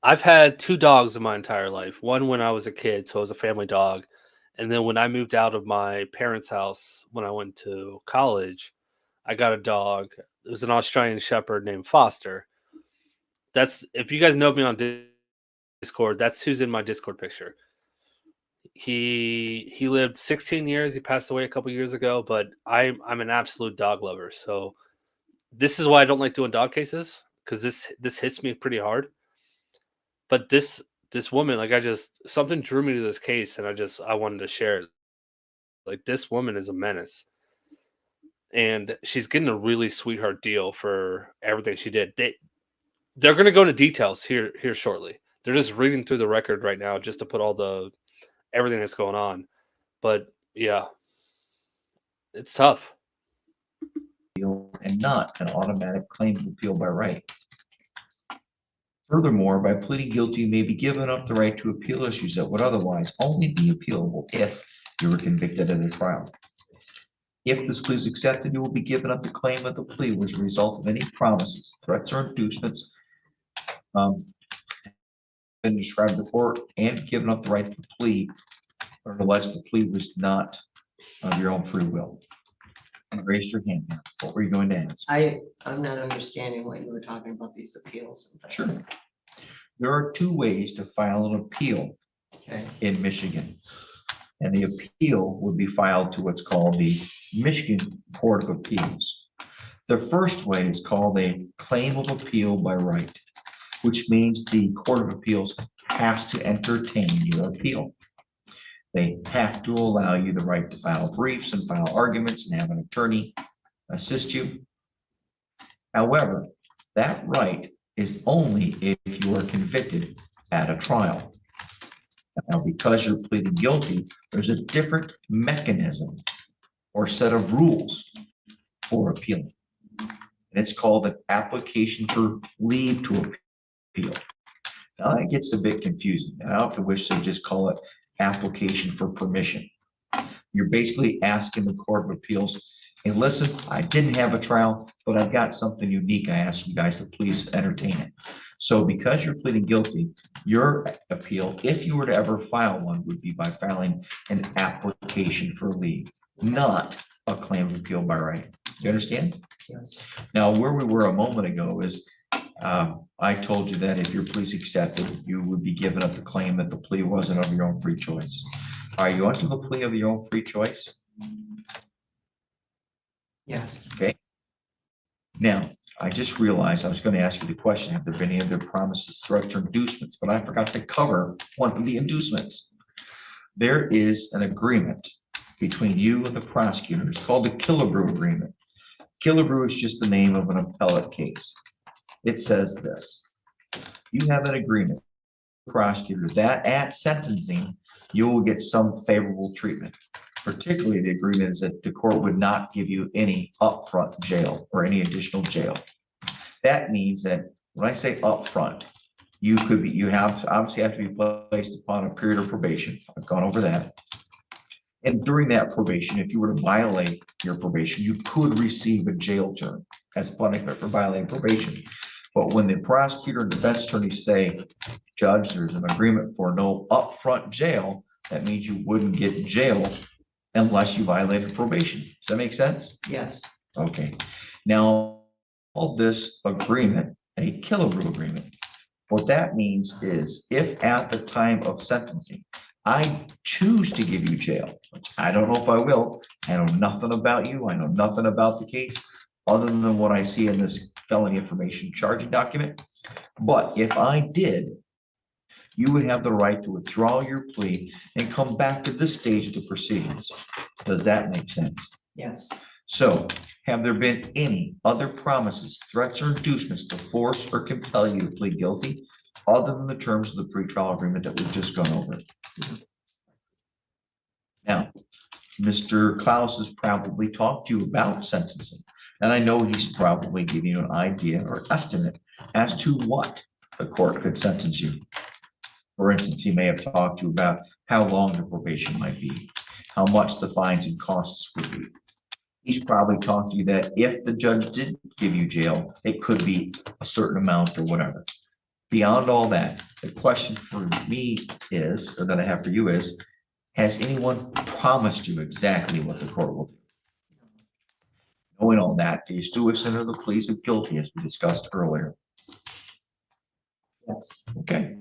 I've had 2 dogs in my entire life. One when I was a kid, so it was a family dog. And then when I moved out of my parents' house when I went to college, I got a dog. It was an Australian Shepherd named Foster. That's, if you guys know me on Discord, that's who's in my Discord picture. He lived 16 years. He passed away a couple years ago, but I'm an absolute dog lover. So this is why I don't like doing dog cases, because this hits me pretty hard. But this woman, like, something drew me to this case, and I wanted to share it. Like, this woman is a menace, and she's getting a really sweetheart deal for everything she did. They're going to go into details here shortly. They're just reading through the record right now just to put all everything that's going on. But yeah, it's tough. And not an automatic claim of appeal by right. Furthermore, by pleading guilty, you may be given up the right to appeal issues that would otherwise only be appealable if you were convicted at a trial. If this plea is accepted, you will be given up the claim of the plea was a result of any promises, threats, or inducements been described before, and given up the right to plea or allege the plea was not of your own free will. And raise your hand now. What were you going to ask? I'm not understanding what you were talking about, these appeals. And things. Sure. There are 2 ways to file an appeal in Michigan. And the appeal would be filed to what's called the Michigan Court of Appeals. The first way is called a claim of appeal by right, which means the Court of Appeals has to entertain your appeal. They have to allow you the right to file briefs and file arguments and have an attorney assist you. However, that right is only if you are convicted at a trial. Now, because you're pleading guilty, there's a different mechanism or set of rules for appealing. And it's called an application for leave to appeal. Now, that gets a bit confusing. I often wish they'd just call it application for permission. You're basically asking the Court of Appeals, hey, listen, I didn't have a trial, but I've got something unique. I ask you guys to please entertain it. So because you're pleading guilty, your appeal, if you were to ever file one, would be by filing an application for leave, not a claim of appeal by right. You understand? Yes. Now, where we were a moment ago is I told you that if your plea's accepted, you would be given up the claim that the plea wasn't of your own free choice. Are you under the plea of your own free choice? Yes. Okay. Now, I just realized I was going to ask you the question, have there been any other promises, threats, or inducements? But I forgot to cover one of the inducements. There is an agreement between you and the prosecutor. It's called the Killebrew Agreement. Killebrew is just the name of an appellate case. It says this: you have an agreement with the prosecutor that at sentencing, you will get some favorable treatment. Particularly, the agreement is that the court would not give you any upfront jail or any additional jail. That means that when I say upfront, you obviously have to be placed upon a period of probation. I've gone over that. And during that probation, if you were to violate your probation, you could receive a jail term as punishment for violating probation. But when the prosecutor and defense attorneys say, Judge, there's an agreement for no upfront jail, that means you wouldn't get jail unless you violated probation. Does that make sense? Yes. Okay. Now, all this agreement, a Killebrew agreement, what that means is if at the time of sentencing, I choose to give you jail, which I don't know if I will. I know nothing about you. I know nothing about the case other than what I see in this felony information charging document. But if I did, you would have the right to withdraw your plea and come back to this stage of the proceedings. Does that make sense? Yes. So, have there been any other promises, threats, or inducements to force or compel you to plead guilty, other than the terms of the pretrial agreement that we've just gone over? Now, Mr. Klaus has probably talked to you about sentencing, and I know he's probably giving you an idea or estimate as to what the court could sentence you. For instance, he may have talked to you about how long the probation might be, how much the fines and costs would be. He's probably talked to you that if the judge did give you jail, it could be a certain amount or whatever. Beyond all that, the question for me is, or that I have for you is, has anyone promised you exactly what the court will do? Knowing all that, do you still listen to the pleas of guilty as we discussed earlier? Yes. Okay.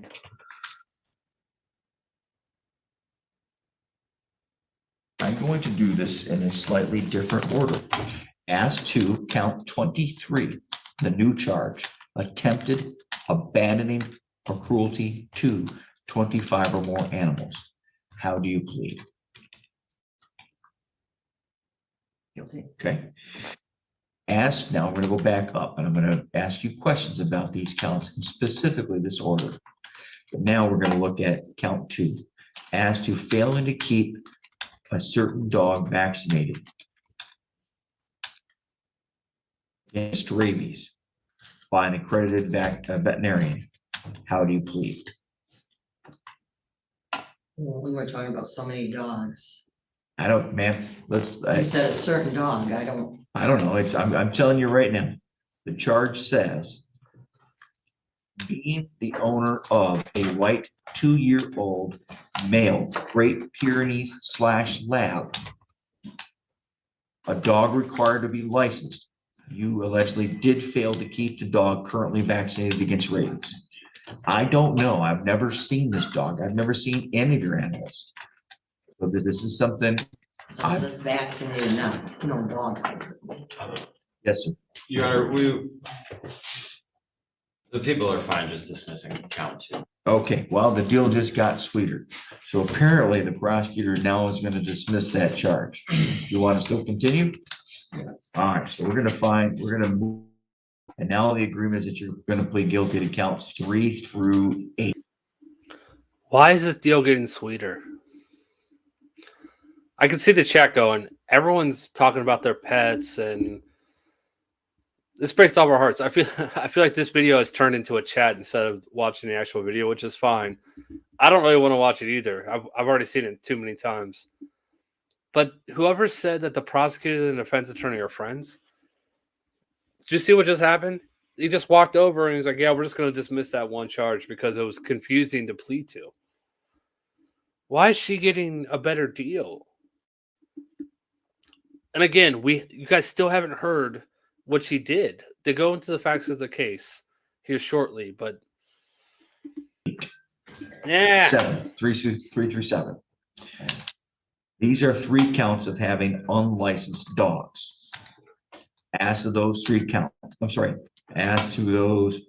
I'm going to do this in a slightly different order. As to count 23, the new charge, attempted abandoning or cruelty to 25 or more animals. How do you plead? Guilty. Okay. Now I'm going to go back up and I'm going to ask you questions about these counts and specifically this order. But now we're going to look at count 2. As to failing to keep a certain dog vaccinated against rabies by an accredited veterinarian. How do you plead? Well, we were talking about so many dogs. I don't, man, You said a certain dog, I don't know. I'm telling you right now, the charge says being the owner of a white 2-year-old male Great Pyrenees / Lab, a dog required to be licensed. You allegedly did fail to keep the dog currently vaccinated against rabies. I don't know. I've never seen this dog. I've never seen any of your animals. So this is something. So it's just vaccinated, not, no dogs. Yes, sir. Your Honor, the people are fine just dismissing count 2. Okay, well, the deal just got sweeter. So apparently the prosecutor now is going to dismiss that charge. Do you want to still continue? Yes. All right, so we're going to move. And now the agreement is that you're going to plead guilty to counts 3 through 8. Why is this deal getting sweeter? I can see the chat going. Everyone's talking about their pets, and this breaks all our hearts. I feel like this video has turned into a chat instead of watching the actual video, which is fine. I don't really want to watch it either. I've already seen it too many times. But whoever said that the prosecutor and the defense attorney are friends, did you see what just happened? He just walked over and he's like, yeah, we're just going to dismiss that one charge because it was confusing to plead to. Why is she getting a better deal? And again, you guys still haven't heard what she did. They go into the facts of the case here shortly, but yeah. 3 through 7. These are 3 counts of having unlicensed dogs. As to those 3 counts, as to those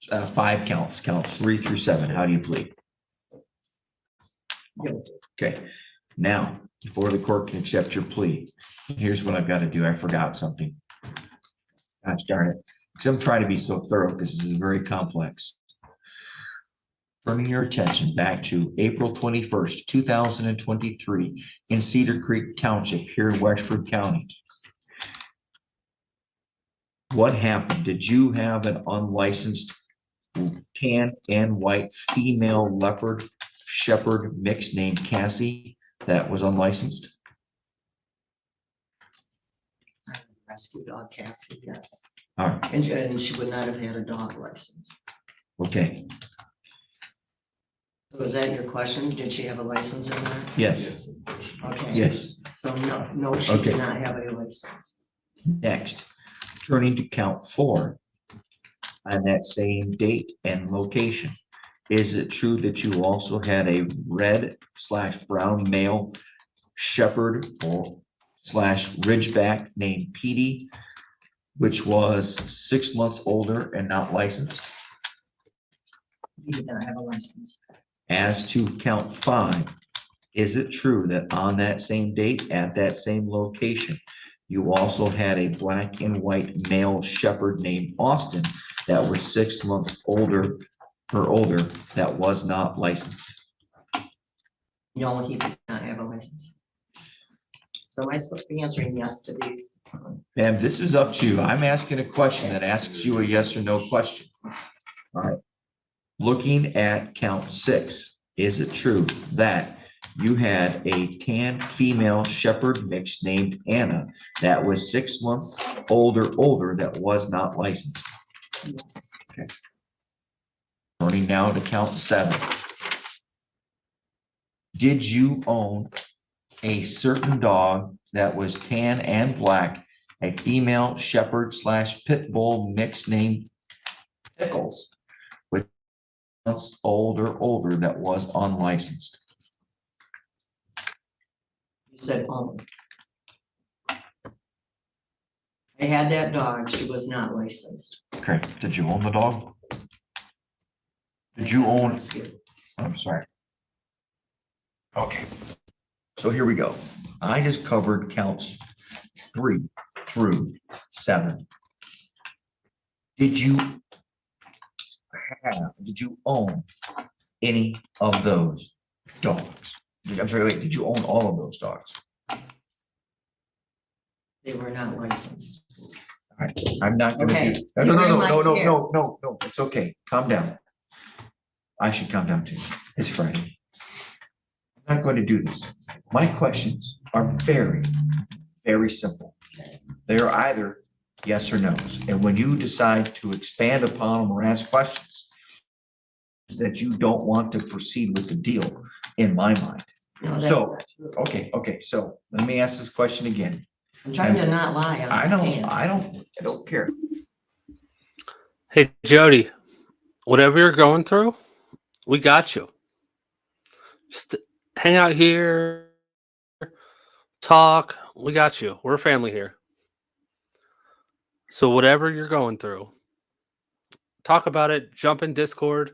5 counts 3 through 7, how do you plead? Okay, now, before the court can accept your plea, here's what I've got to do. I forgot something. Gosh darn it. Because I'm trying to be so thorough because this is very complex. Turning your attention back to April 21st, 2023 in Cedar Creek Township here in Wexford County. What happened? Did you have an unlicensed tan and white female leopard shepherd mix named Cassie that was unlicensed? Rescue dog Cassie, yes. All right. And she would not have had a dog license. Okay. Was that your question? Did she have a license or not? Yes. Okay. Yes. So no, she Okay. did not have a license. Next, turning to count 4 on that same date and location. Is it true that you also had a red/brown male shepherd or /ridgeback named Petey, which was 6 months older and not licensed? He did not have a license. As to count 5, is it true that on that same date, at that same location, you also had a black and white male shepherd named Austin that was 6 months older or older that was not licensed? No, he did not have a license. So am I supposed to be answering yes to these? Ma'am, this is up to you. I'm asking a question that asks you a yes or no question. All right. Looking at count 6, is it true that you had a tan female shepherd mix named Anna that was 6 months older that was not licensed? Yes. Okay. Turning now to count 7. Did you own a certain dog that was tan and black, a female shepherd / pit bull mix named Pickles, with months older that was unlicensed? You said, I had that dog, she was not licensed. Okay, did you own the dog? Did you own? I'm sorry. Okay, so here we go. I just covered counts 3 through 7. Did you own any of those dogs? I'm sorry, wait, did you own all of those dogs? They were not licensed. All right, I'm not gonna Okay. do. No, it's okay, calm down. I should calm down too. It's Friday. I'm not going to do this. My questions are very, very simple. They're either yes or no's. And when you decide to expand upon them or ask questions, is that you don't want to proceed with the deal, in my mind. No, that's So, not true. okay, so let me ask this question again. I'm trying to not lie. I don't care. Hey, Jody, whatever you're going through, we got you. Just hang out here, talk. We got you. We're a family here. So whatever you're going through, talk about it. Jump in Discord.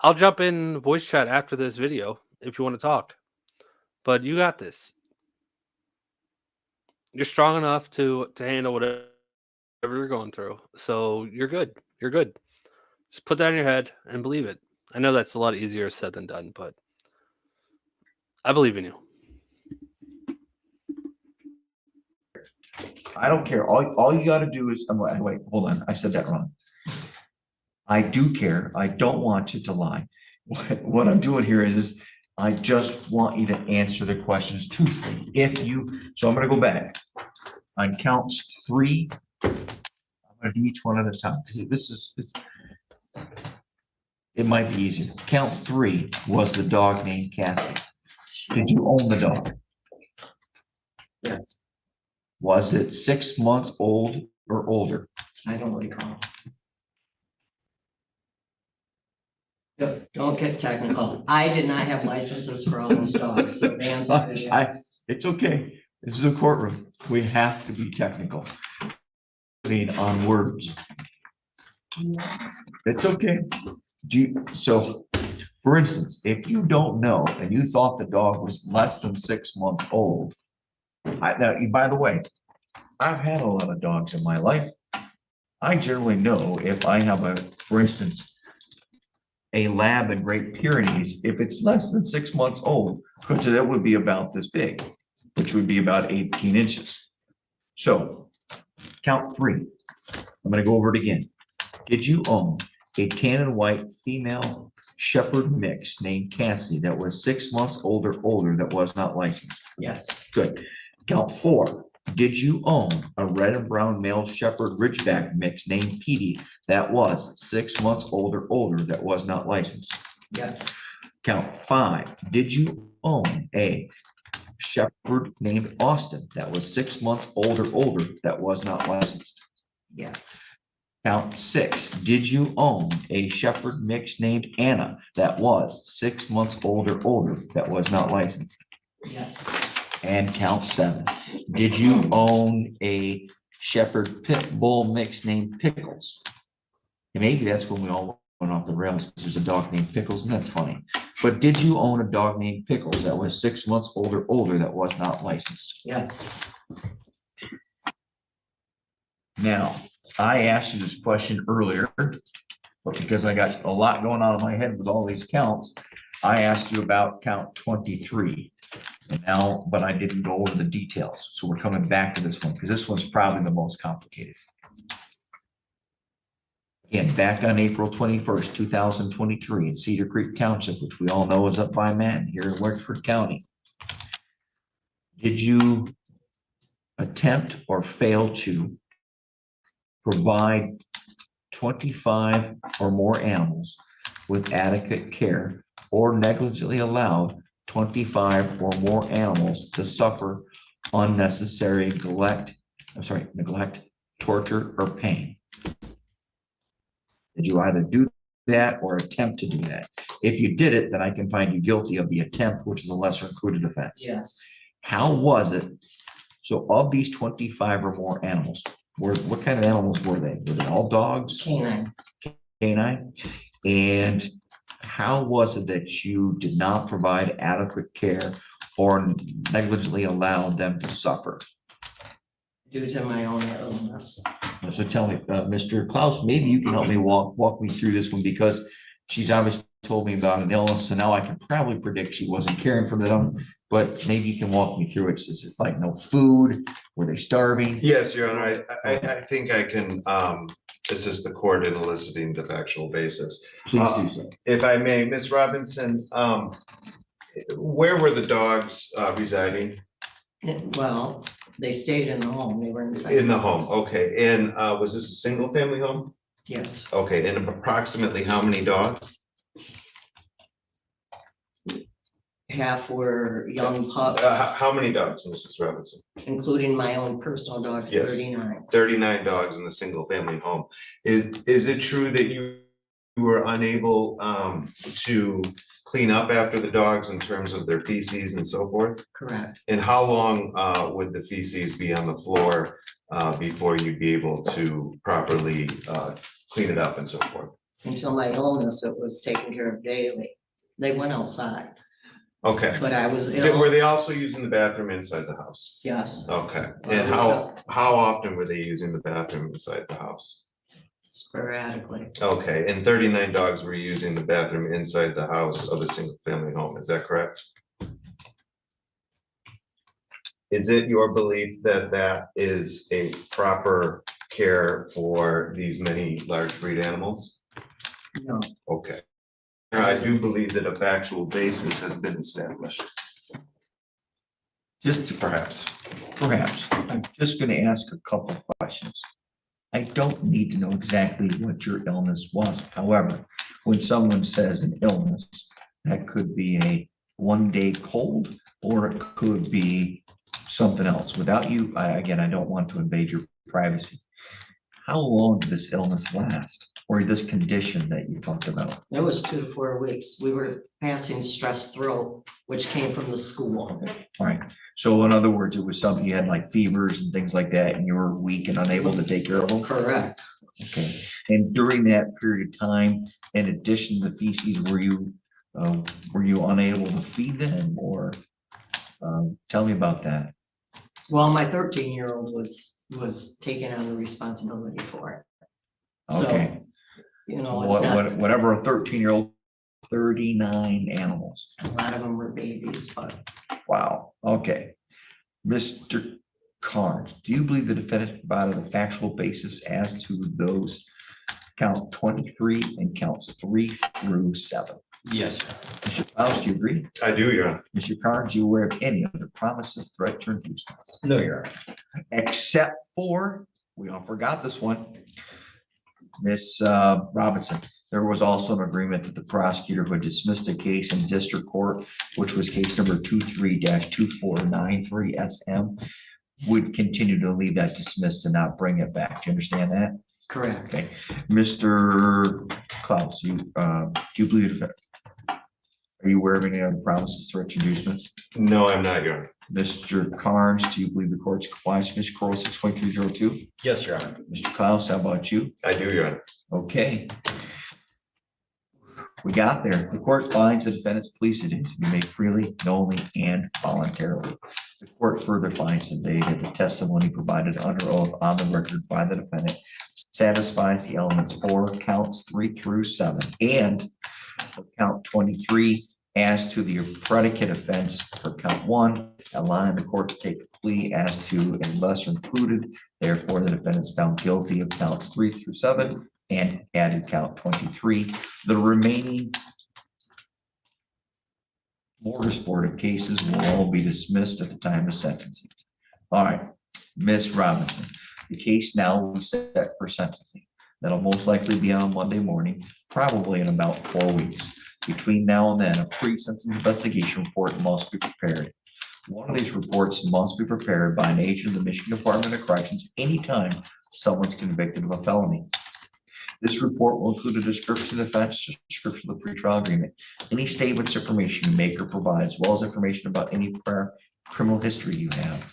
I'll jump in voice chat after this video if you want to talk. But you got this. You're strong enough to handle whatever you're going through. So you're good. You're good. Just put that in your head and believe it. I know that's a lot easier said than done, but I believe in you. I don't care. All you got to do is, wait, hold on. I said that wrong. I do care. I don't want you to lie. What I'm doing here is I just want you to answer the questions truthfully. So I'm going to go back on counts 3. I'm going to do each one at a time because it might be easier. Count 3 was the dog named Cassie. Did you own the dog? Yes. Was it 6 months old or older? I don't recall. Don't get technical. I did not have licenses for all those dogs. So the answer is yes. It's okay. This is a courtroom. We have to be technical. On words. It's okay. So, for instance, if you don't know and you thought the dog was less than 6 months old, now, by the way, I've had a lot of dogs in my life. I generally know if I have for instance, a lab in Great Pyrenees, if it's less than 6 months old, because that would be about this big, which would be about 18 inches. So, count 3. I'm going to go over it again. Did you own a tan and white female shepherd mix named Cassie that was 6 months older that was not licensed? Yes. Good. Count 4. Did you own a red and brown male shepherd ridgeback mix named Petey that was 6 months older that was not licensed? Yes. Count 5. Did you own a shepherd named Austin that was 6 months older that was not licensed? Yes. Count 6. Did you own a shepherd mix named Anna that was 6 months older that was not licensed? Yes. And count 7. Did you own a shepherd pit bull mix named Pickles? And maybe that's when we all want went off the rails because there's a dog named Pickles, and that's funny. But did you own a dog named Pickles that was 6 months old or older that was not licensed? Yes. Now, I asked you this question earlier, but because I got a lot going on in my head with all these counts, I asked you about count 23. And now, but I didn't go over the details. So we're coming back to this one because this one's probably the most complicated. Again, back on April 21st, 2023 in Cedar Creek Township, which we all know is up by Manton here in Wexford County. Did you attempt or fail to provide 25 or more animals with adequate care or negligently allowed 25 or more animals to suffer unnecessary neglect, torture, or pain? Did you either do that or attempt to do that? If you did it, then I can find you guilty of the attempt, which is a lesser included offense. Yes. How was it? So of these 25 or more animals, what kind of animals were they? Were they all dogs? Canine. Canine? And how was it that you did not provide adequate care or negligently allowed them to suffer? Due to my own illness. So tell me, Mr. Klaus, maybe you can help me walk me through this one because she's obviously told me about an illness, so now I can probably predict she wasn't caring for them, but maybe you can walk me through it. Is it like no food? Were they starving? Yes, Your Honor, I think I can assist the court in eliciting the factual basis. Please do so. If I may, Ms. Robinson, where were the dogs residing? Well, they stayed in the home. They were inside. In the home, okay. And was this a single family home? Yes. Okay, and approximately how many dogs? Half were young pups. How many dogs, Mrs. Robinson? Including my own personal dogs, Yes. 39. 39 dogs in the single family home. Is it true that you were unable to clean up after the dogs in terms of their feces and so forth? Correct. And how long would the feces be on the floor before you'd be able to properly clean it up and so forth? Until my illness, it was taken care of daily. They went outside. Okay. But I was ill. Were they also using the bathroom inside the house? Yes. Okay. And how often were they using the bathroom inside the house? Sporadically. Okay, and 39 dogs were using the bathroom inside the house of a single family home, is that correct? Is it your belief that that is a proper care for these many large breed animals? No. Okay. I do believe that a factual basis has been established. Perhaps, I'm just going to ask a couple of questions. I don't need to know exactly what your illness was. However, when someone says an illness, that could be a one-day cold, or it could be something else. Without you, again, I don't want to invade your privacy. How long did this illness last, or this condition that you talked about? It was 2 to 4 weeks. We were passing stress throat, which came from the school. All right. So in other words, it was something you had like fevers and things like that, and you were weak and unable to take care of them? Correct. Okay. And during that period of time, in addition to the feces, were you unable to feed them, or tell me about that? Well, my 13-year-old was taking on the responsibility for it. Okay. So, you know, it's not, whatever a 13-year-old, 39 animals. a lot of them were babies, but Wow. Okay. Mr. Carnes, do you believe the defendant provided a factual basis as to those count 23 and counts 3 through 7? Yes. Mr. Klaus, do you agree? I do, Your Honor. Mr. Carnes, are you aware of any other promises, threats, or inducements? No, Your Honor. Except for, we all forgot this one, Miss Robinson. There was also an agreement that the prosecutor who had dismissed a case in district court, which was case number 23-2493 SM, would continue to leave that dismissed and not bring it back. Do you understand that? correct. Okay. Mr. Klaus, do you believe that? Are you aware of any other promises, threats, or inducements? No, I'm not, Your Honor. Mr. Carnes, do you believe the court's compliance with Mr. Corolla 6.202? Yes, Your Honor. Mr. Klaus, how about you? I do, Your Honor. Okay. We got there. The court finds the defendant's plea to be made freely, knowingly, and voluntarily. The court further finds today that the testimony provided under oath on the record by the defendant satisfies the elements for counts 3 through 7 and for count 23 as to the predicate offense for count 1, allowing the court to take the plea as to a lesser included. Therefore, the defendant is found guilty of counts 3 through 7 and added count 23. The remaining smorgasbord cases will all be dismissed at the time of sentencing. All right, Ms. Robinson, the case now will be set for sentencing. That'll most likely be on Monday morning, probably in about 4 weeks. Between now and then, a pre-sentence investigation report must be prepared. One of these reports must be prepared by an agent of the Michigan Department of Corrections anytime someone's convicted of a felony. This report will include a description of the offense, description of the pretrial agreement, any statements, information you make or provide, as well as information about any prior criminal history you have.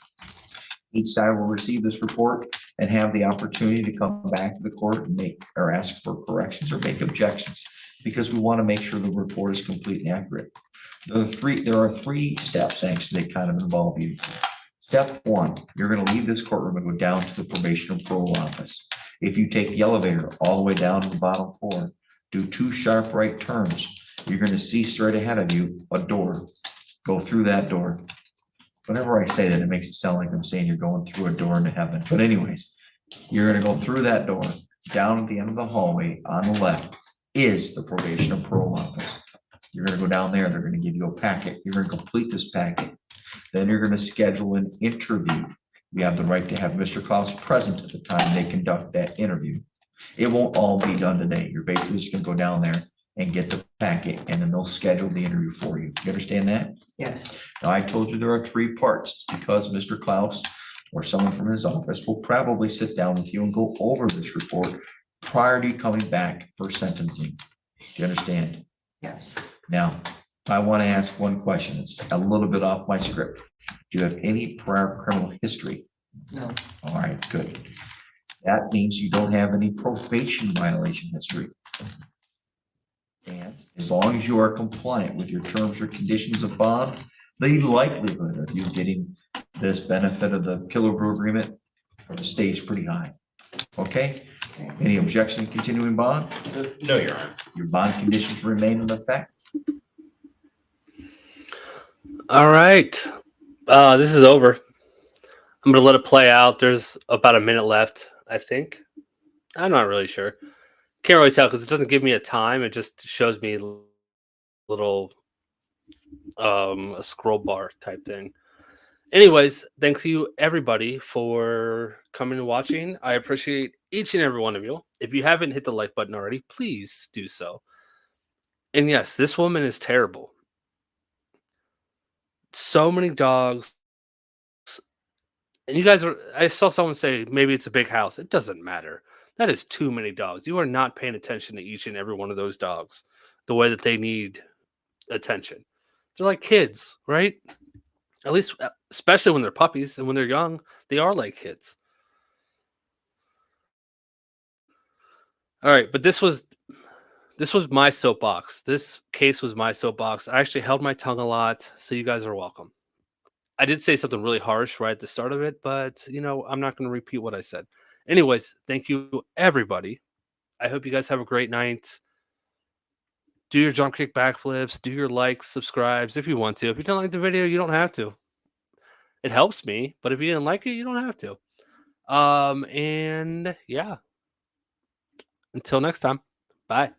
Each side will receive this report and have the opportunity to come back to the court and make or ask for corrections or make objections, because we want to make sure the report is complete and accurate. There are three steps actually that kind of involve you. Step 1, you're going to leave this courtroom and go down to the probation and parole office. If you take the elevator all the way down to the bottom floor, do 2 sharp right turns, you're going to see straight ahead of you a door. Go through that door. Whenever I say that, it makes it sound like I'm saying you're going through a door into heaven. But anyways, you're going to go through that door. Down at the end of the hallway on the left is the probation and parole office. You're going to go down there. They're going to give you a packet. You're going to complete this packet. Then you're going to schedule an interview. You have the right to have Mr. Klaus present at the time they conduct that interview. It won't all be done today. You're basically just going to go down there and get the packet, and then they'll schedule the interview for you. You understand that? Yes. Now, I told you there are 3 parts because Mr. Klaus or someone from his office will probably sit down with you and go over this report prior to you coming back for sentencing. Do you understand? Yes. Now, I want to ask one question. It's a little bit off my script. Do you have any prior criminal history? No. All right, good. That means you don't have any probation violation history. And as long as you are compliant with your terms or conditions of bond, the likelihood of you getting this benefit of the killer brew agreement stays pretty high. Okay? Any objection to continuing bond? No, Your Honor. Your bond conditions remain in effect? All right. This is over. I'm going to let it play out. There's about a minute left, I think. I'm not really sure. Can't really tell because it doesn't give me a time. It just shows me a little a scroll bar type thing. Anyways, thanks you everybody for coming and watching. I appreciate each and every one of you. If you haven't hit the like button already, please do so. And yes, this woman is terrible. So many dogs. And you guys are, I saw someone say maybe it's a big house. It doesn't matter. That is too many dogs. You are not paying attention to each and every one of those dogs the way that they need attention. They're like kids, right? At least, especially when they're puppies and when they're young, they are like kids. All right, but this was my soapbox. This case was my soapbox. I actually held my tongue a lot, so you guys are welcome. I did say something really harsh right at the start of it, but, you know, I'm not going to repeat what I said. Anyways, thank you, everybody. I hope you guys have a great night. Do your jump kick backflips. Do your likes, subscribes if you want to. If you don't like the video, you don't have to. It helps me, but if you didn't like it, you don't have to. And yeah. Until next time. Bye.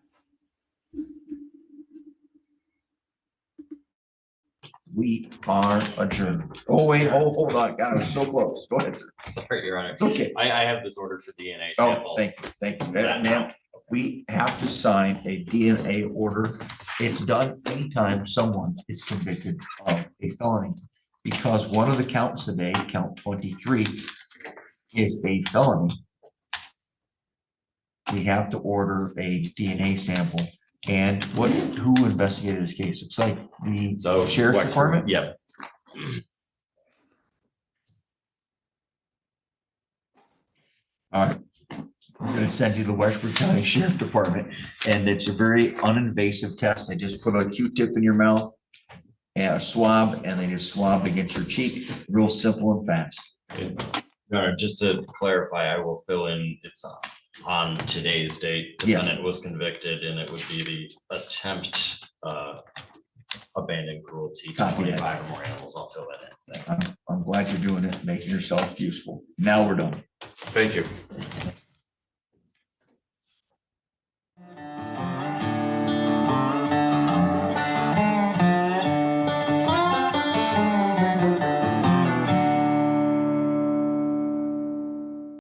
We are adjourned. Oh, wait, hold on. God, I was so close. Go ahead, sir. Sorry, Your Honor. It's okay. I have this order for DNA Oh, sample. thank you. Ma'am, we have to sign a DNA order. It's done anytime someone is convicted of a felony. Because one of the counts today, count 23, is a felony. We have to order a DNA sample. And who investigated this case? It's like the Sheriff's Department? Yeah. All right. we're gonna send you to the Westford County Sheriff Department, and it's a very uninvasive test. They just put a Q-tip in your mouth and a swab, and they just swab against your cheek, real simple and fast. Just to clarify, I will fill in, it's on today's date. Defendant was convicted, and it would be the attempt, abandoned cruelty to Copy that. 25 or more animals. I'll fill that in. I'm glad you're doing it, making yourself useful. Now we're done. Thank you.